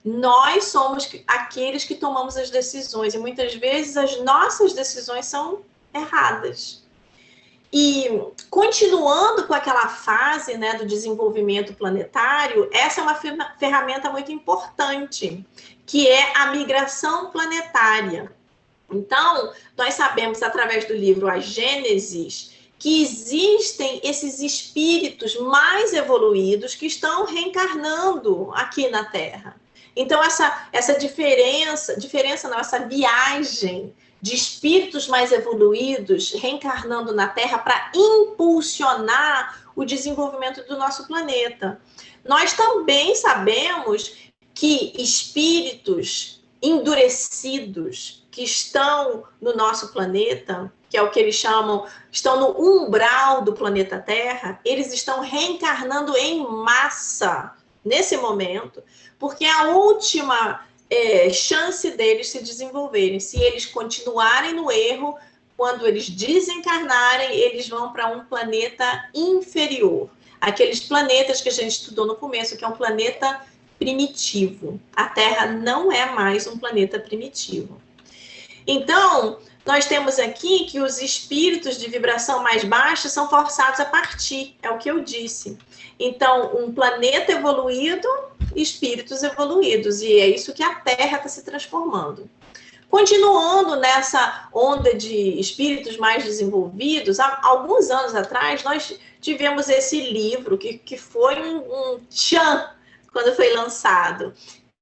Nós somos aqueles que tomamos as decisões e muitas vezes as nossas decisões são erradas. E continuando com aquela fase, né, do desenvolvimento planetário, essa é uma ferramenta muito importante, que é a migração planetária. Então, nós sabemos através do livro A Gênesis que existem esses espíritos mais evoluídos que estão reencarnando aqui na Terra. Então, essa diferença não, essa viagem de espíritos mais evoluídos reencarnando na Terra para impulsionar o desenvolvimento do nosso planeta. Nós também sabemos que espíritos endurecidos que estão no nosso planeta, que é o que eles chamam, estão no umbral do planeta Terra, eles estão reencarnando em massa nesse momento, porque é a última chance deles se desenvolverem. Se eles continuarem no erro, quando eles desencarnarem, eles vão para um planeta inferior. aqueles planetas que a gente estudou no começo, que é um planeta primitivo. A Terra não é mais um planeta primitivo. Então, nós temos aqui que os espíritos de vibração mais baixa são forçados a partir, é o que eu disse. Então, um planeta evoluído, espíritos evoluídos, e é isso que a Terra está se transformando. Continuando nessa onda de espíritos mais desenvolvidos, há alguns anos atrás, nós tivemos esse livro, que foi um tchan quando foi lançado,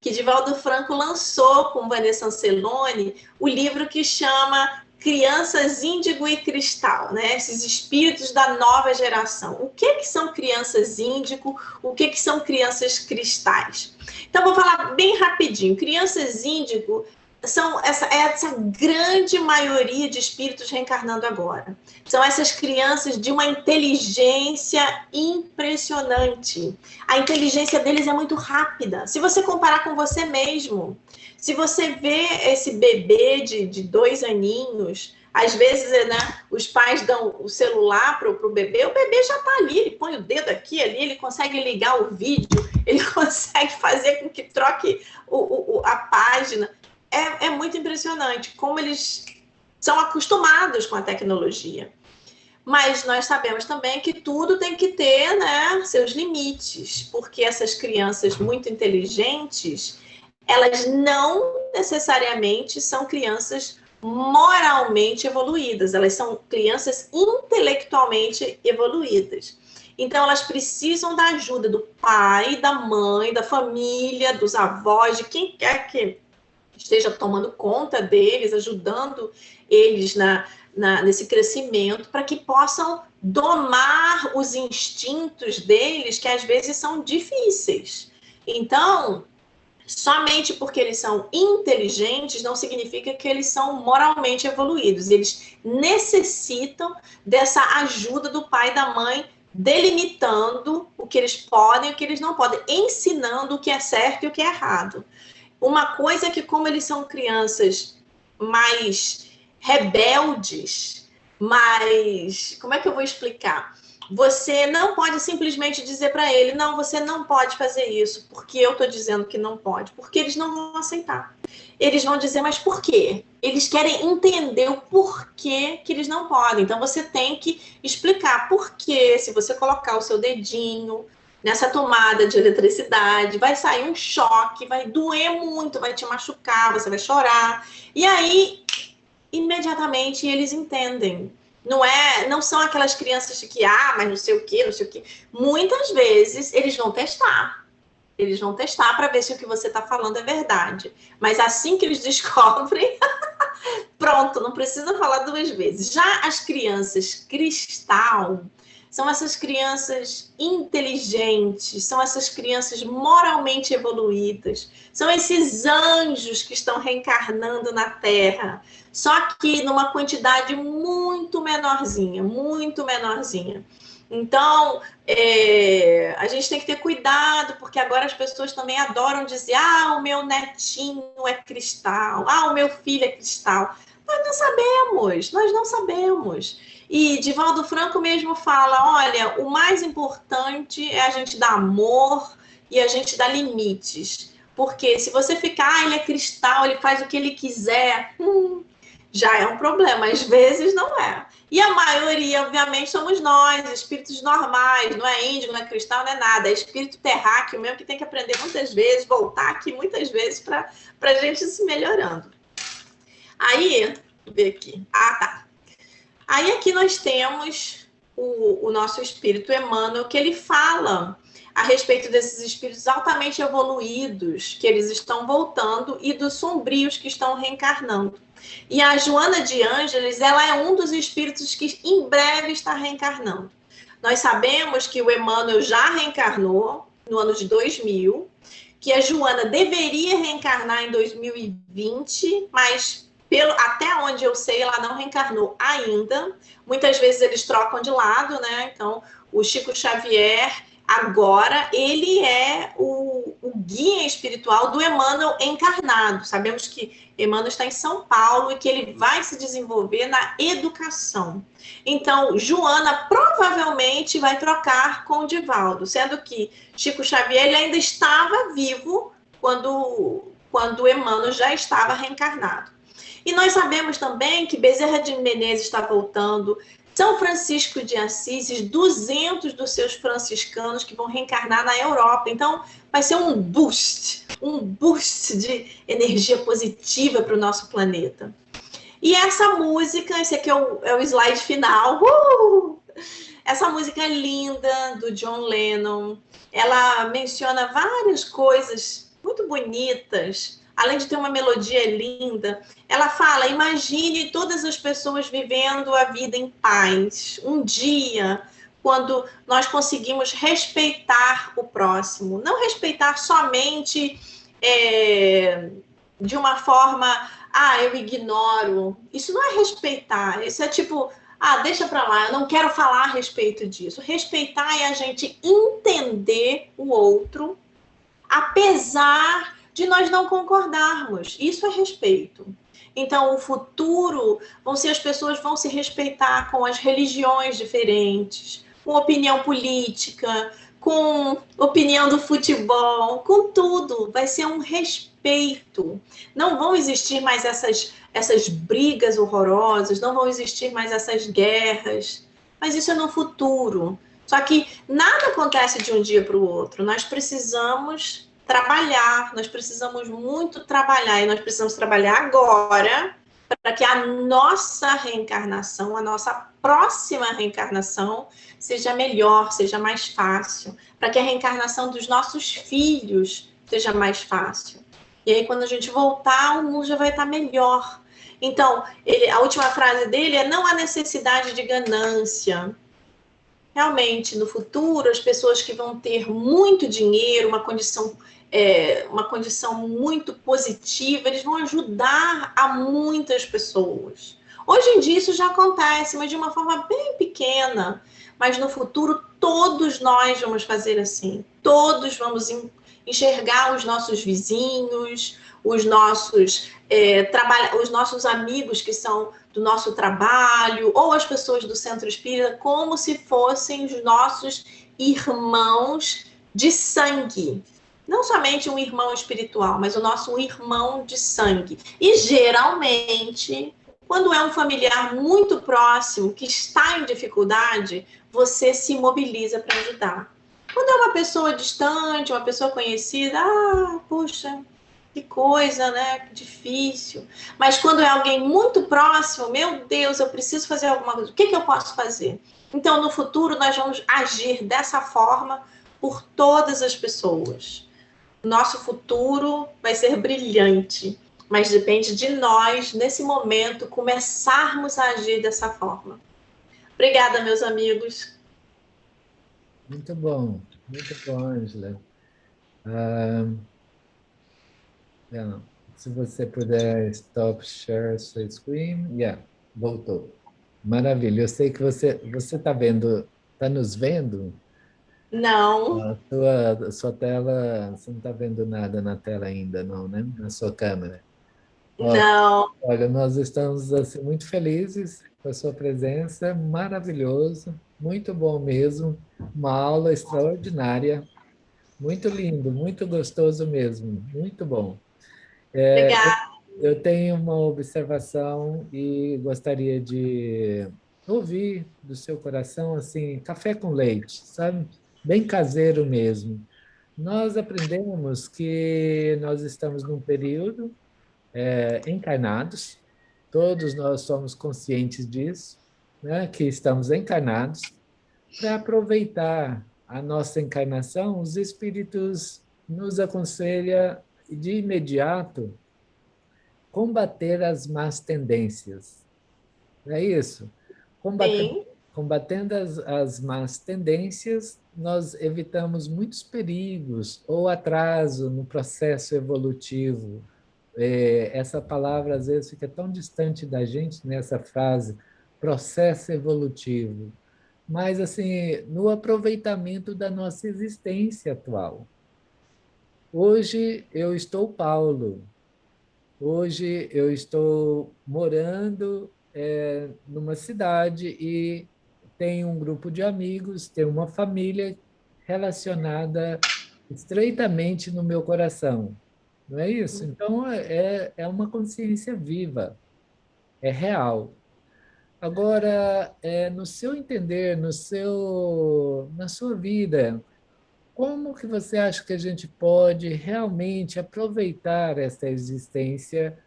que Divaldo Franco lançou com Vanessa Ancelone, o livro que chama Crianças Índigo e Cristal, né? Esses espíritos da nova geração. O que são crianças índigo? O que são crianças cristais? Então, vou falar bem rapidinho. Crianças índigo são essa grande maioria de espíritos reencarnando agora. São essas crianças de uma inteligência impressionante. A inteligência deles é muito rápida. Se você comparar com você mesmo, se você vê esse bebê de 2 aninhos, às vezes, né, os pais dão o celular para o bebê já está ali, ele põe o dedo aqui, ali, ele consegue ligar o vídeo, ele consegue fazer com que troque a página. É muito impressionante como eles são acostumados com a tecnologia. Mas nós sabemos também que tudo tem que ter, né, seus limites, porque essas crianças muito inteligentes, elas não necessariamente são crianças moralmente evoluídas, elas são crianças intelectualmente evoluídas. Então, elas precisam da ajuda do pai, da mãe, da família, dos avós, de quem quer que esteja tomando conta deles, ajudando eles nesse crescimento, para que possam domar os instintos deles, que às vezes são difíceis. Então, somente porque eles são inteligentes não significa que eles são moralmente evoluídos. Eles necessitam dessa ajuda do pai e da mãe, delimitando o que eles podem e o que eles não podem, ensinando o que é certo e o que é errado. Uma coisa é que, como eles são crianças mais rebeldes, mais... Como é que eu vou explicar? Você não pode simplesmente dizer para ele, não, você não pode fazer isso, porque eu estou dizendo que não pode, porque eles não vão aceitar. Eles vão dizer, mas por quê? Eles querem entender o porquê que eles não podem. Então, você tem que explicar por quê, se você colocar o seu dedinho nessa tomada de eletricidade, vai sair um choque, vai doer muito, vai te machucar, você vai chorar. E aí, imediatamente, eles entendem. Não são aquelas crianças de que, mas não sei o quê, não sei o quê. Muitas vezes, eles vão testar. Eles vão testar para ver se o que você está falando é verdade. Mas assim que eles descobrem, pronto, não precisa falar 2 vezes. Já as crianças cristal são essas crianças inteligentes, são essas crianças moralmente evoluídas, são esses anjos que estão reencarnando na Terra, só que numa quantidade muito menorzinha, muito menorzinha. Então, a gente tem que ter cuidado, porque agora as pessoas também adoram dizer, o meu netinho é cristal, o meu filho é cristal. Nós não sabemos. E Divaldo Franco mesmo fala, olha, o mais importante é a gente dar amor e a gente dar limites. Porque se você ficar, ele é cristal, ele faz o que ele quiser, já é um problema, às vezes não é. E a maioria, obviamente, somos nós, espíritos normais, não é índigo, não é cristal, não é nada, é espírito terráqueo mesmo, que tem que aprender muitas vezes, voltar aqui muitas vezes para a gente ir se melhorando. Aí, deixa eu ver aqui. Tá. Aí aqui nós temos o nosso espírito Emmanuel, que ele fala a respeito desses espíritos altamente evoluídos, que eles estão voltando, e dos sombrios que estão reencarnando. E a Joana de Ângeles, ela é um dos espíritos que em breve está reencarnando. Nós sabemos que o Emmanuel já reencarnou no ano de 2000, que a Joana deveria reencarnar em 2020, mas até onde eu sei, ela não reencarnou ainda. Muitas vezes eles trocam de lado, né? Então, o Chico Xavier Agora, ele é o guia espiritual do Emmanuel encarnado. Sabemos que Emmanuel está em São Paulo e que ele vai se desenvolver na educação. Então, Joana provavelmente vai trocar com o Divaldo, sendo que Chico Xavier ele ainda estava vivo quando Emmanuel já estava reencarnado. E nós sabemos também que Bezerra de Menezes está voltando, São Francisco de Assis, 200 dos seus franciscanos que vão reencarnar na Europa. Então, vai ser um boost de energia positiva para o nosso planeta. E essa música, esse aqui é o slide final. Essa música linda do John Lennon, ela menciona várias coisas muito bonitas, além de ter uma melodia linda. Ela fala, imagine todas as pessoas vivendo a vida em paz. Um dia, quando nós conseguimos respeitar o próximo. Não respeitar somente de uma forma, eu ignoro. Isso não é respeitar, isso é tipo, deixa pra lá, eu não quero falar a respeito disso. Respeitar é a gente entender o outro, apesar de nós não concordarmos. Isso é respeito. Então, o futuro as pessoas vão se respeitar com as religiões diferentes, com opinião política, com opinião do futebol, com tudo. Vai ser um respeito. Não vão existir mais essas brigas horrorosas, não vão existir mais essas guerras. Mas isso é no futuro. Só que nada acontece de um dia para o outro. Nós precisamos trabalhar, nós precisamos muito trabalhar, e nós precisamos trabalhar agora para que a nossa reencarnação, a nossa próxima reencarnação seja melhor, seja mais fácil, para que a reencarnação dos nossos filhos seja mais fácil. E aí, quando a gente voltar, o mundo já vai estar melhor. Então, a última frase dele é: não há necessidade de ganância. Realmente, no futuro, as pessoas que vão ter muito dinheiro, uma condição muito positiva, eles vão ajudar a muitas pessoas. Hoje em dia isso já acontece, mas de uma forma bem pequena. Mas no futuro, todos nós vamos fazer assim. Todos vamos enxergar os nossos vizinhos, os nossos amigos que são do nosso trabalho, ou as pessoas do centro espírita, como se fossem os nossos irmãos de sangue. Não somente um irmão espiritual, mas o nosso irmão de sangue. E geralmente, quando é um familiar muito próximo que está em dificuldade, você se mobiliza para ajudar. Quando é uma pessoa distante, uma pessoa conhecida, puxa, que coisa, né? Que difícil. Mas quando é alguém muito próximo, meu Deus, eu preciso fazer alguma coisa. O que eu posso fazer? Então, no futuro, nós vamos agir dessa forma por todas as pessoas. Nosso futuro vai ser brilhante, mas depende de nós, nesse momento, começarmos a agir dessa forma. Obrigada, meus amigos. Muito bom, Ângela. Se você puder stop share seu screen, voltou. Maravilha. Eu sei que você está vendo, está nos vendo? Não. A sua tela, você não está vendo nada na tela ainda, não, né? Na sua câmera. Não. Olha, nós estamos assim, muito felizes com a sua presença, maravilhoso, muito bom mesmo, uma aula extraordinária, muito lindo, muito gostoso mesmo, muito bom. Obrigada. Eu tenho uma observação e gostaria de ouvir do seu coração, assim, café com leite, sabe? Bem caseiro mesmo. Nós aprendemos que nós estamos num período encarnados, todos nós somos conscientes disso, né? Que estamos encarnados. Para aproveitar a nossa encarnação, os espíritos nos aconselham de imediato combater as más tendências. Não é isso? Sim. Combatendo as más tendências, nós evitamos muitos perigos ou atraso no processo evolutivo. Essa palavra, às vezes, fica tão distante da gente nessa frase, processo evolutivo. mas assim, no aproveitamento da nossa existência atual. Hoje eu estou Paulo. Hoje eu estou morando numa cidade e tenho um grupo de amigos, tenho uma família relacionada estreitamente no meu coração. Não é isso? Então é uma consciência viva, é real. Agora, no seu entender, na sua vida, como que você acha que a gente pode realmente aproveitar essa existência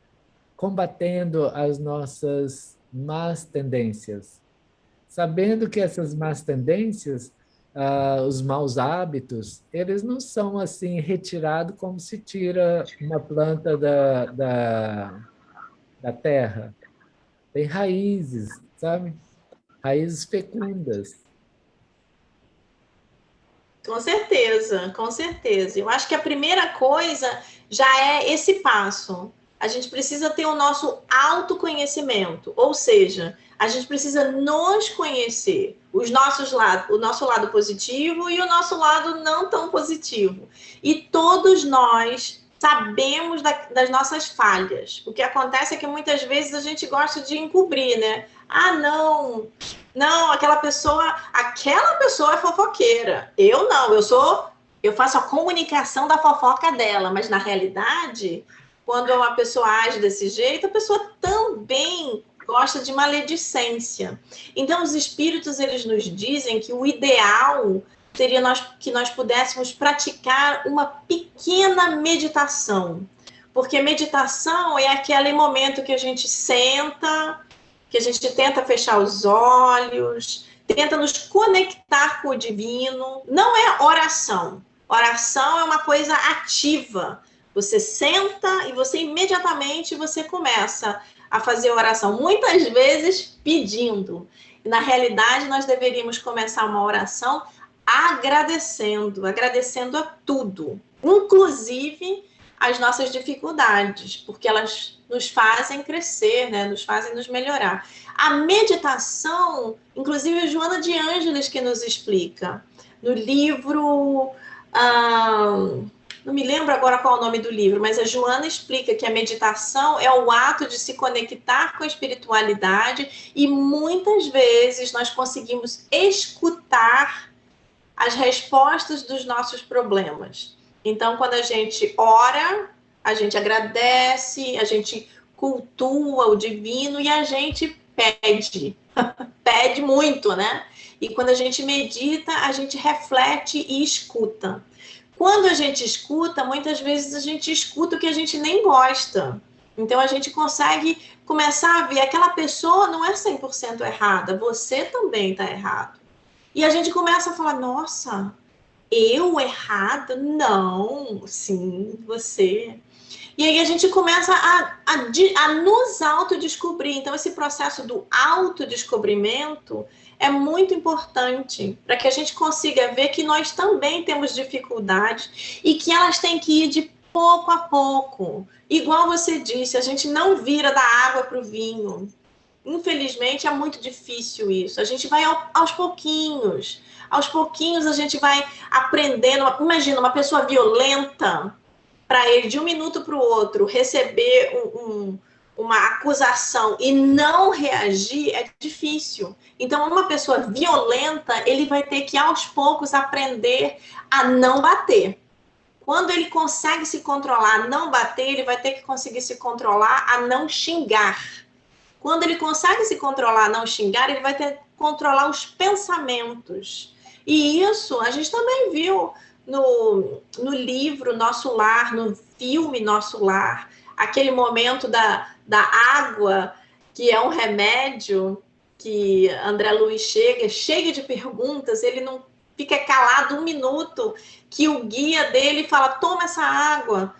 combatendo as nossas más tendências, sabendo que essas más tendências, os maus hábitos, eles não são assim retirados como se tira uma planta da terra. Tem raízes, sabe? Raízes fecundas. Com certeza, com certeza. Eu acho que a primeira coisa já é esse passo. A gente precisa ter o nosso autoconhecimento, ou seja, a gente precisa nos conhecer, o nosso lado positivo e o nosso lado não tão positivo. E todos nós sabemos das nossas falhas. O que acontece é que muitas vezes a gente gosta de encobrir, né? Ah, não, não, aquela pessoa é fofoqueira. Eu não, eu faço a comunicação da fofoca dela, mas na realidade, quando uma pessoa age desse jeito, a pessoa também gosta de maledicência. Então, os espíritos, eles nos dizem que o ideal seria que nós pudéssemos praticar uma pequena meditação. Porque meditação é aquele momento que a gente senta, que a gente tenta fechar os olhos, tenta nos conectar com o divino. Não é oração. Oração é uma coisa ativa. Você senta e você imediatamente você começa a fazer oração, muitas vezes pedindo. E, na realidade, nós deveríamos começar uma oração agradecendo a tudo, inclusive as nossas dificuldades, porque elas nos fazem crescer, né? Nos fazem nos melhorar. A meditação, inclusive a Joana de Ângeles que nos explica, no livro, não me lembro agora qual é o nome do livro, mas a Joana explica que a meditação é o ato de se conectar com a espiritualidade e muitas vezes nós conseguimos escutar as respostas dos nossos problemas. Então, quando a gente ora, a gente agradece, a gente cultua o divino e a gente pede. Pede muito, né? E quando a gente medita, a gente reflete e escuta. Quando a gente escuta, muitas vezes a gente escuta o que a gente nem gosta. Então, a gente consegue começar a ver aquela pessoa não é 100% errada, você também está errado. E a gente começa a falar, nossa, eu errada? Não, sim, você. E aí a gente começa a nos autodescobrir. Então, esse processo do autodescobrimento é muito importante para que a gente consiga ver que nós também temos dificuldades e que elas têm que ir de pouco a pouco. Igual você disse, a gente não vira da água para o vinho. Infelizmente, é muito difícil isso. A gente vai aos pouquinhos. Aos pouquinhos, a gente vai aprendendo. Imagina, uma pessoa violenta, para ele, de um minuto para o outro, receber uma acusação e não reagir, é difícil. Então, uma pessoa violenta, ele vai ter que, aos poucos, aprender a não bater. Quando ele consegue se controlar a não bater, ele vai ter que conseguir se controlar a não xingar. Quando ele consegue se controlar a não xingar, ele vai ter que controlar os pensamentos. E isso a gente também viu no livro Nosso Lar, no filme Nosso Lar, aquele momento da água, que é um remédio, que André Luiz chega, cheio de perguntas, ele não fica calado um minuto, que o guia dele fala, toma essa água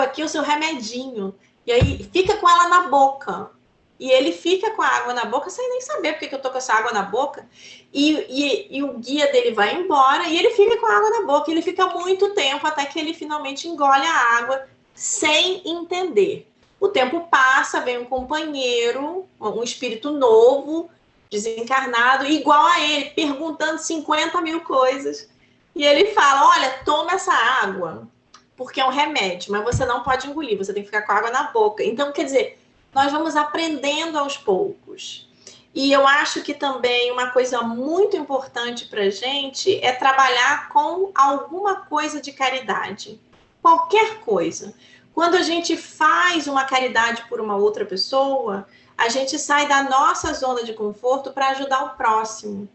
aqui é o seu remedinho. E aí fica com ela na boca. E ele fica com a água na boca sem nem saber porque que eu tô com essa água na boca. E o guia dele vai embora e ele fica com a água na boca. Ele fica muito tempo até que ele finalmente engole a água sem entender. O tempo passa, vem um companheiro, um espírito novo, desencarnado, igual a ele, perguntando 50 mil coisas. E ele fala, olha, toma essa água, porque é um remédio, mas você não pode engolir, você tem que ficar com a água na boca. Então, quer dizer, nós vamos aprendendo aos poucos. E eu acho que também uma coisa muito importante para a gente é trabalhar com alguma coisa de caridade. Qualquer coisa. Quando a gente faz uma caridade por uma outra pessoa, a gente sai da nossa zona de conforto para ajudar o próximo.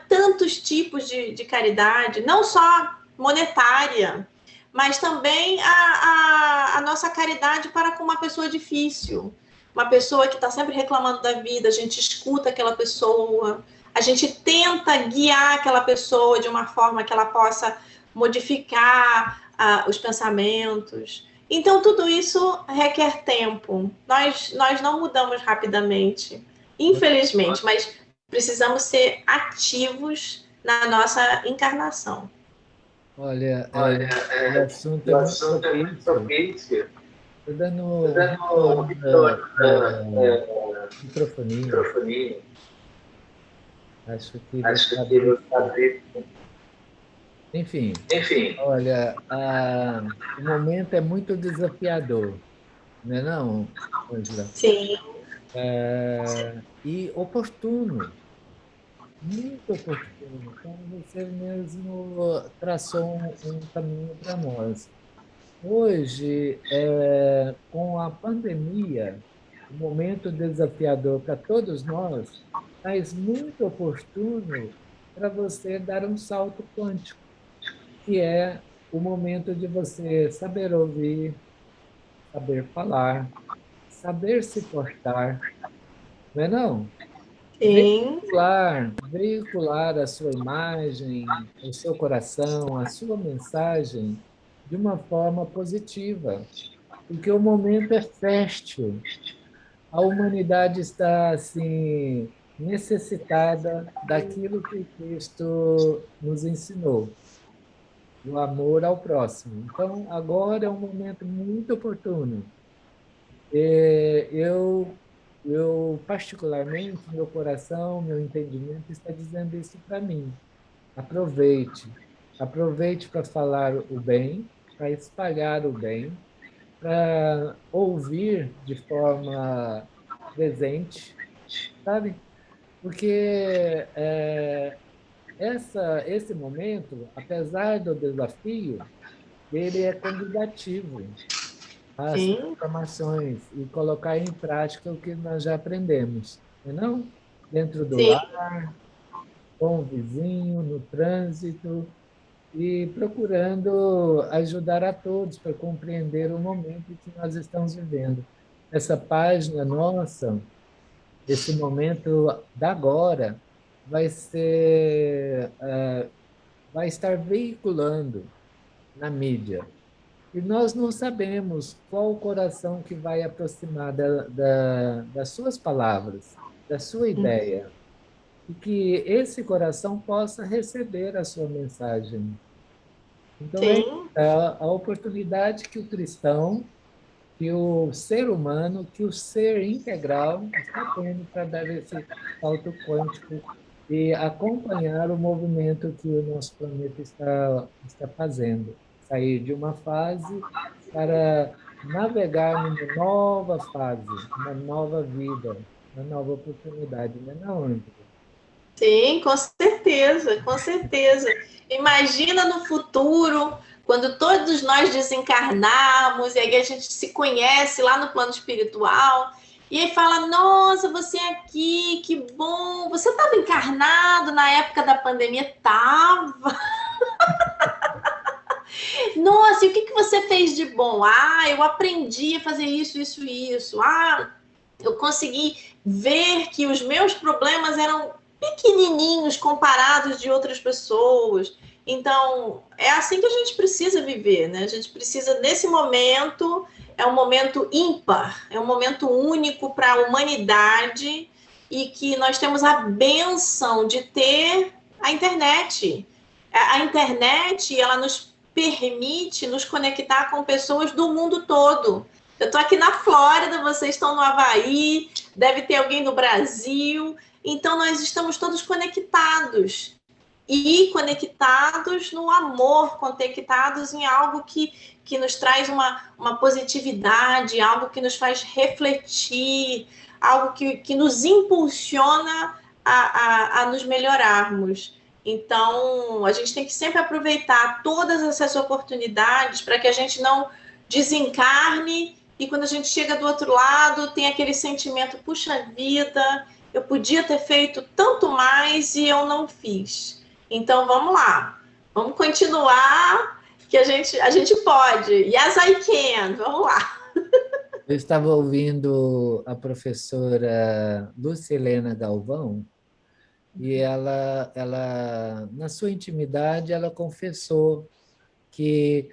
Tantos tipos de caridade, não só monetária, mas também a nossa caridade para com uma pessoa difícil. Uma pessoa que está sempre reclamando da vida, a gente escuta aquela pessoa, a gente tenta guiar aquela pessoa de uma forma que ela possa modificar os pensamentos. Então, tudo isso requer tempo. Nós não mudamos rapidamente, infelizmente, mas precisamos ser ativos na nossa encarnação. Olha, o assunto é muito propício. Estou dando um microfonia. Acho que ele está abrir. Enfim, olha, o momento é muito desafiador, não é não, Ângela? Sim. E oportuno, muito oportuno. Como você mesmo traçou um caminho para nós. Hoje, com a pandemia, um momento desafiador para todos nós, mas muito oportuno para você dar um salto quântico, que é o momento de você saber ouvir, saber falar, saber se portar, não é não? Sim. Veicular a sua imagem, o seu coração, a sua mensagem de uma forma positiva, porque o momento é fértil. A humanidade está assim necessitada daquilo que Cristo nos ensinou, do amor ao próximo. Então, agora é um momento muito oportuno. Eu particularmente, meu coração, meu entendimento está dizendo isso para mim. Aproveite. Aproveite para falar o bem, para espalhar o bem, para ouvir de forma presente, sabe? Porque esse momento, apesar do desafio, ele é convidativo às Sim. transformações e colocar em prática o que nós já aprendemos, não? Dentro do Sim. lar, com o vizinho, no trânsito, e procurando ajudar a todos para compreender o momento que nós estamos vivendo. Essa página nossa, esse momento da agora, vai ser, vai estar veiculando na mídia. E nós não sabemos qual o coração que vai aproximar das suas palavras, da sua ideia, e que esse coração possa receber a sua mensagem. Então, Sim. a oportunidade que o cristão, que o ser humano, que o ser integral está tendo para dar esse salto quântico e acompanhar o movimento que o nosso planeta está fazendo. Sair de uma fase para navegar numa nova fase, uma nova vida, uma nova oportunidade, não é não, Ângela? Sim, com certeza, com certeza. Imagina no futuro, quando todos nós desencarnarmos, e aí a gente se conhece lá no plano espiritual, e aí fala: Nossa, você é aqui, que bom. Você estava encarnado na época da pandemia? Tava. Nossa, e o que você fez de bom? Ah, eu aprendi a fazer isso, isso, isso. Ah, eu consegui ver que os meus problemas eram pequenininhos comparados de outras pessoas. Então, é assim que a gente precisa viver, né? A gente precisa, nesse momento, é um momento ímpar, é um momento único para a humanidade e que nós temos a benção de ter a internet. A internet, ela nos permite nos conectar com pessoas do mundo todo. Eu estou aqui na Flórida, vocês estão no Havaí, deve ter alguém no Brasil. Então, nós estamos todos conectados. E conectados no amor, conectados em algo que nos traz uma positividade, algo que nos faz refletir, algo que nos impulsiona a nos melhorarmos. Então, a gente tem que sempre aproveitar todas essas oportunidades para que a gente não desencarne e quando a gente chega do outro lado, tem aquele sentimento, puxa vida, eu podia ter feito tanto mais e eu não fiz. Então, vamos lá. Vamos continuar, que a gente pode. Yes, I can. Vamos lá. Eu estava ouvindo a professora Lucilena Galvão, e na sua intimidade, ela confessou que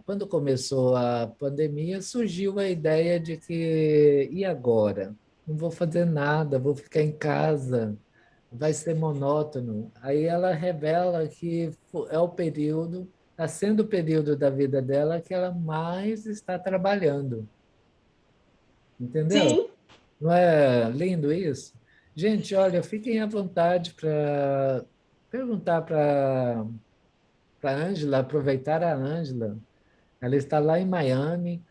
quando começou a pandemia, surgiu a ideia de que, e agora? Não vou fazer nada, vou ficar em casa, vai ser monótono. Aí ela revela que é o período, está sendo o período da vida dela que ela mais está trabalhando, entendeu? Sim. Não é lindo isso? Gente, olha, fiquem à vontade para perguntar para a Ângela, aproveitar a Ângela. Ela está lá em Miami,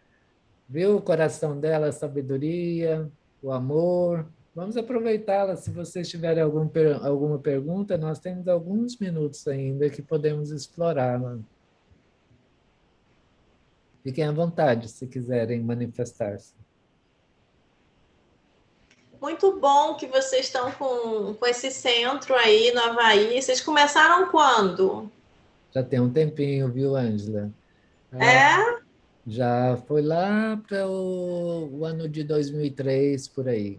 viu o coração dela, a sabedoria, o amor. Vamos aproveitá-la. Se vocês tiverem alguma pergunta, nós temos alguns minutos ainda que podemos explorá-la. Fiquem à vontade se quiserem manifestar-se. Muito bom que vocês estão com esse centro aí no Havaí. Vocês começaram quando? Já tem um tempinho, viu, Ângela? Ah, É? já foi lá para o ano de 2003, por aí.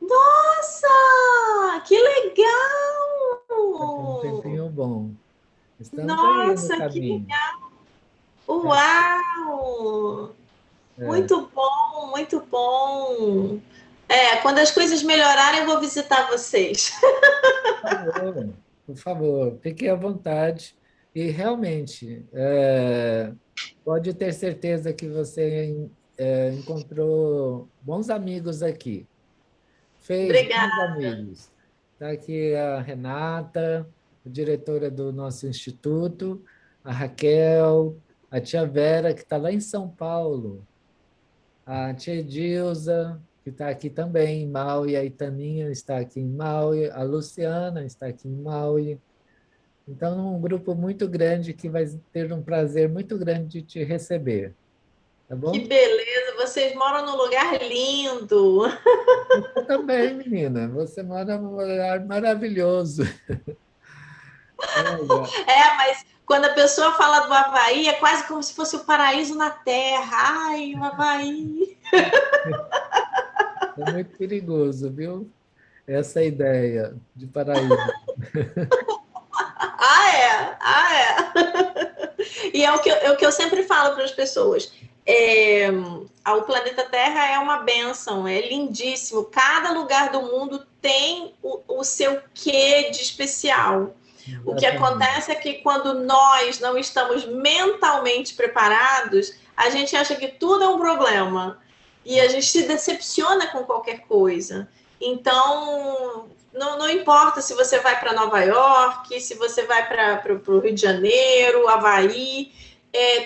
Nossa! Que Já tem um legal! tempinho bom. Estamos aí no Nossa, que caminho. legal! É, Uau! é. Muito bom, muito bom. É, quando as coisas melhorarem, eu vou visitar vocês. Por favor, fique à vontade. E realmente, pode ter certeza que você encontrou bons amigos aqui. Fez bons Obrigada. amigos. Está aqui a Renata, a diretora do nosso instituto, a Raquel, a tia Vera, que está lá em São Paulo, a tia Edilza, que está aqui também em Maui, a Itaninha está aqui em Maui, a Luciana está aqui em Maui. Então, um grupo muito grande que vai ter um prazer muito grande de te receber, tá Que bom? beleza, vocês moram num lugar lindo. Você também, menina, você mora num lugar maravilhoso. Olha, É, mas quando a pessoa fala do Havaí, é quase como se fosse o paraíso na Terra. Ai, o Havaí. é muito perigoso, viu? Essa ideia de paraíso. Ah, é. Ah, é. E é o que eu sempre falo para as pessoas. É, o planeta Terra é uma bênção, é lindíssimo. Cada lugar do mundo tem o seu quê de especial. O que Exatamente. acontece é que quando nós não estamos mentalmente preparados, a gente acha que tudo é um problema e a gente se decepciona com qualquer coisa. Então, não importa se você vai para Nova York, se você vai para o Rio de Janeiro, Havaí,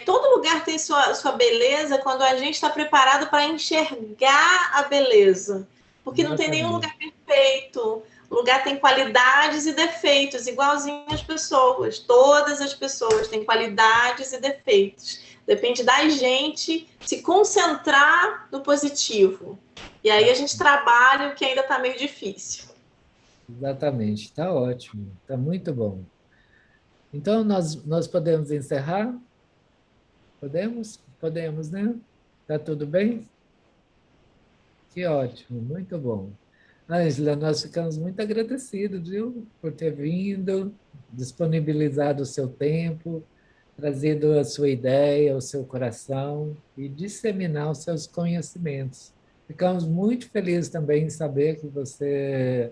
todo lugar tem sua beleza quando a gente está preparado para enxergar a beleza. Porque não tem nenhum Exatamente. lugar perfeito. O lugar tem qualidades e defeitos, igualzinho as pessoas. Todas as pessoas têm qualidades e defeitos. Depende da gente se concentrar no positivo. E aí a gente trabalha o que ainda está meio difícil. Exatamente. Está ótimo. Está muito bom. Então, nós podemos encerrar? Podemos? Podemos, né? Está tudo bem? Que ótimo. Muito bom. Ângela, nós ficamos muito agradecidos, viu, por ter vindo, disponibilizado o seu tempo, trazido a sua ideia, o seu coração e disseminar os seus conhecimentos. Ficamos muito felizes também em saber que você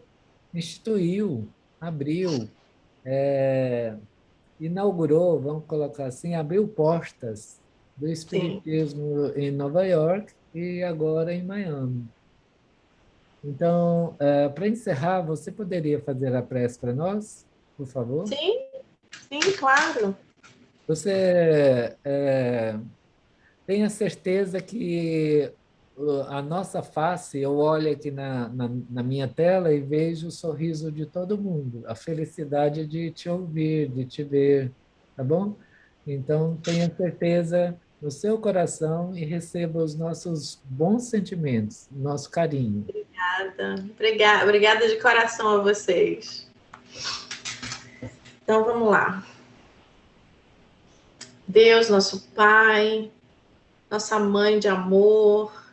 instituiu, abriu, inaugurou, vamos colocar assim, abriu portas. do Sim. Espiritismo em Nova York e agora em Miami. Então, para encerrar, você poderia fazer a prece para nós, por favor? Sim, sim, claro. Você tenha certeza que a nossa face, eu olho aqui na minha tela e vejo o sorriso de todo mundo, a felicidade de te ouvir, de te ver, tá bom? Então, tenha certeza no seu coração e receba os nossos bons sentimentos, nosso carinho. Obrigada. Obrigada de coração a vocês. Então vamos lá. Deus, nosso Pai, nossa mãe de amor,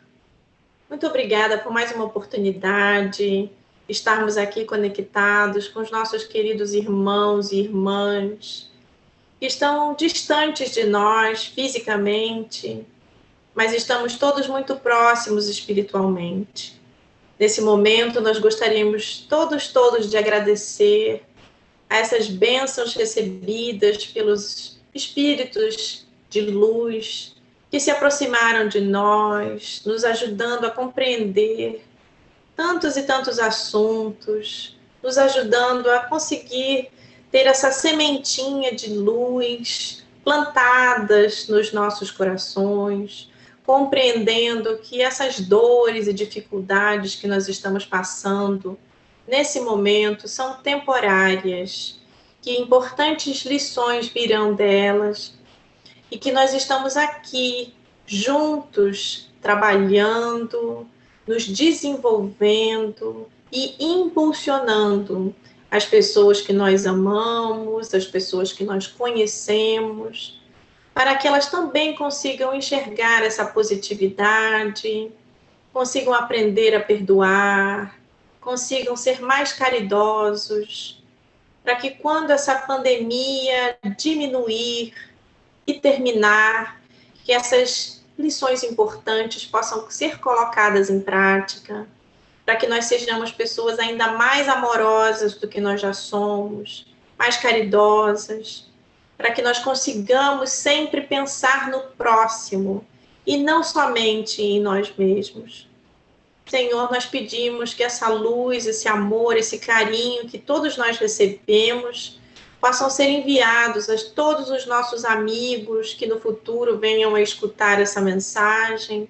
muito obrigada por mais uma oportunidade de estarmos aqui conectados com os nossos queridos irmãos e irmãs que estão distantes de nós fisicamente, mas estamos todos muito próximos espiritualmente. Nesse momento, nós gostaríamos todos de agradecer a essas bênçãos recebidas pelos espíritos de luz que se aproximaram de nós, nos ajudando a compreender tantos e tantos assuntos, nos ajudando a conseguir ter essa sementinha de luz plantadas nos nossos corações, compreendendo que essas dores e dificuldades que nós estamos passando nesse momento são temporárias, que importantes lições virão delas e que nós estamos aqui juntos trabalhando, nos desenvolvendo e impulsionando as pessoas que nós amamos, as pessoas que nós conhecemos, para que elas também consigam enxergar essa positividade, consigam aprender a perdoar, consigam ser mais caridosos, para que quando essa pandemia diminuir e terminar, que essas lições importantes possam ser colocadas em prática, para que nós sejamos pessoas ainda mais amorosas do que nós já somos, mais caridosas, para que nós consigamos sempre pensar no próximo e não somente em nós mesmos. Senhor, nós pedimos que essa luz, esse amor, esse carinho que todos nós recebemos possam ser enviados a todos os nossos amigos que no futuro venham a escutar essa mensagem,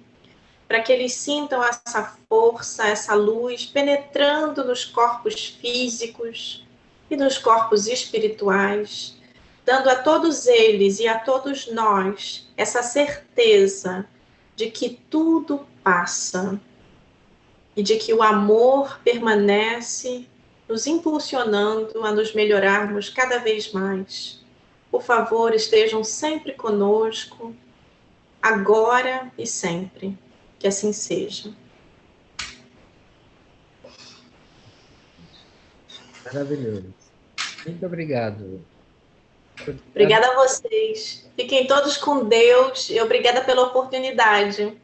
para que eles sintam essa força, essa luz penetrando nos corpos físicos e nos corpos espirituais, dando a todos eles e a todos nós essa certeza de que tudo passa e de que o amor permanece nos impulsionando a nos melhorarmos cada vez mais. Por favor, estejam sempre conosco, agora e sempre. Que assim seja. Maravilhoso. Muito obrigado. Obrigada a vocês. Fiquem todos com Deus e obrigada pela oportunidade.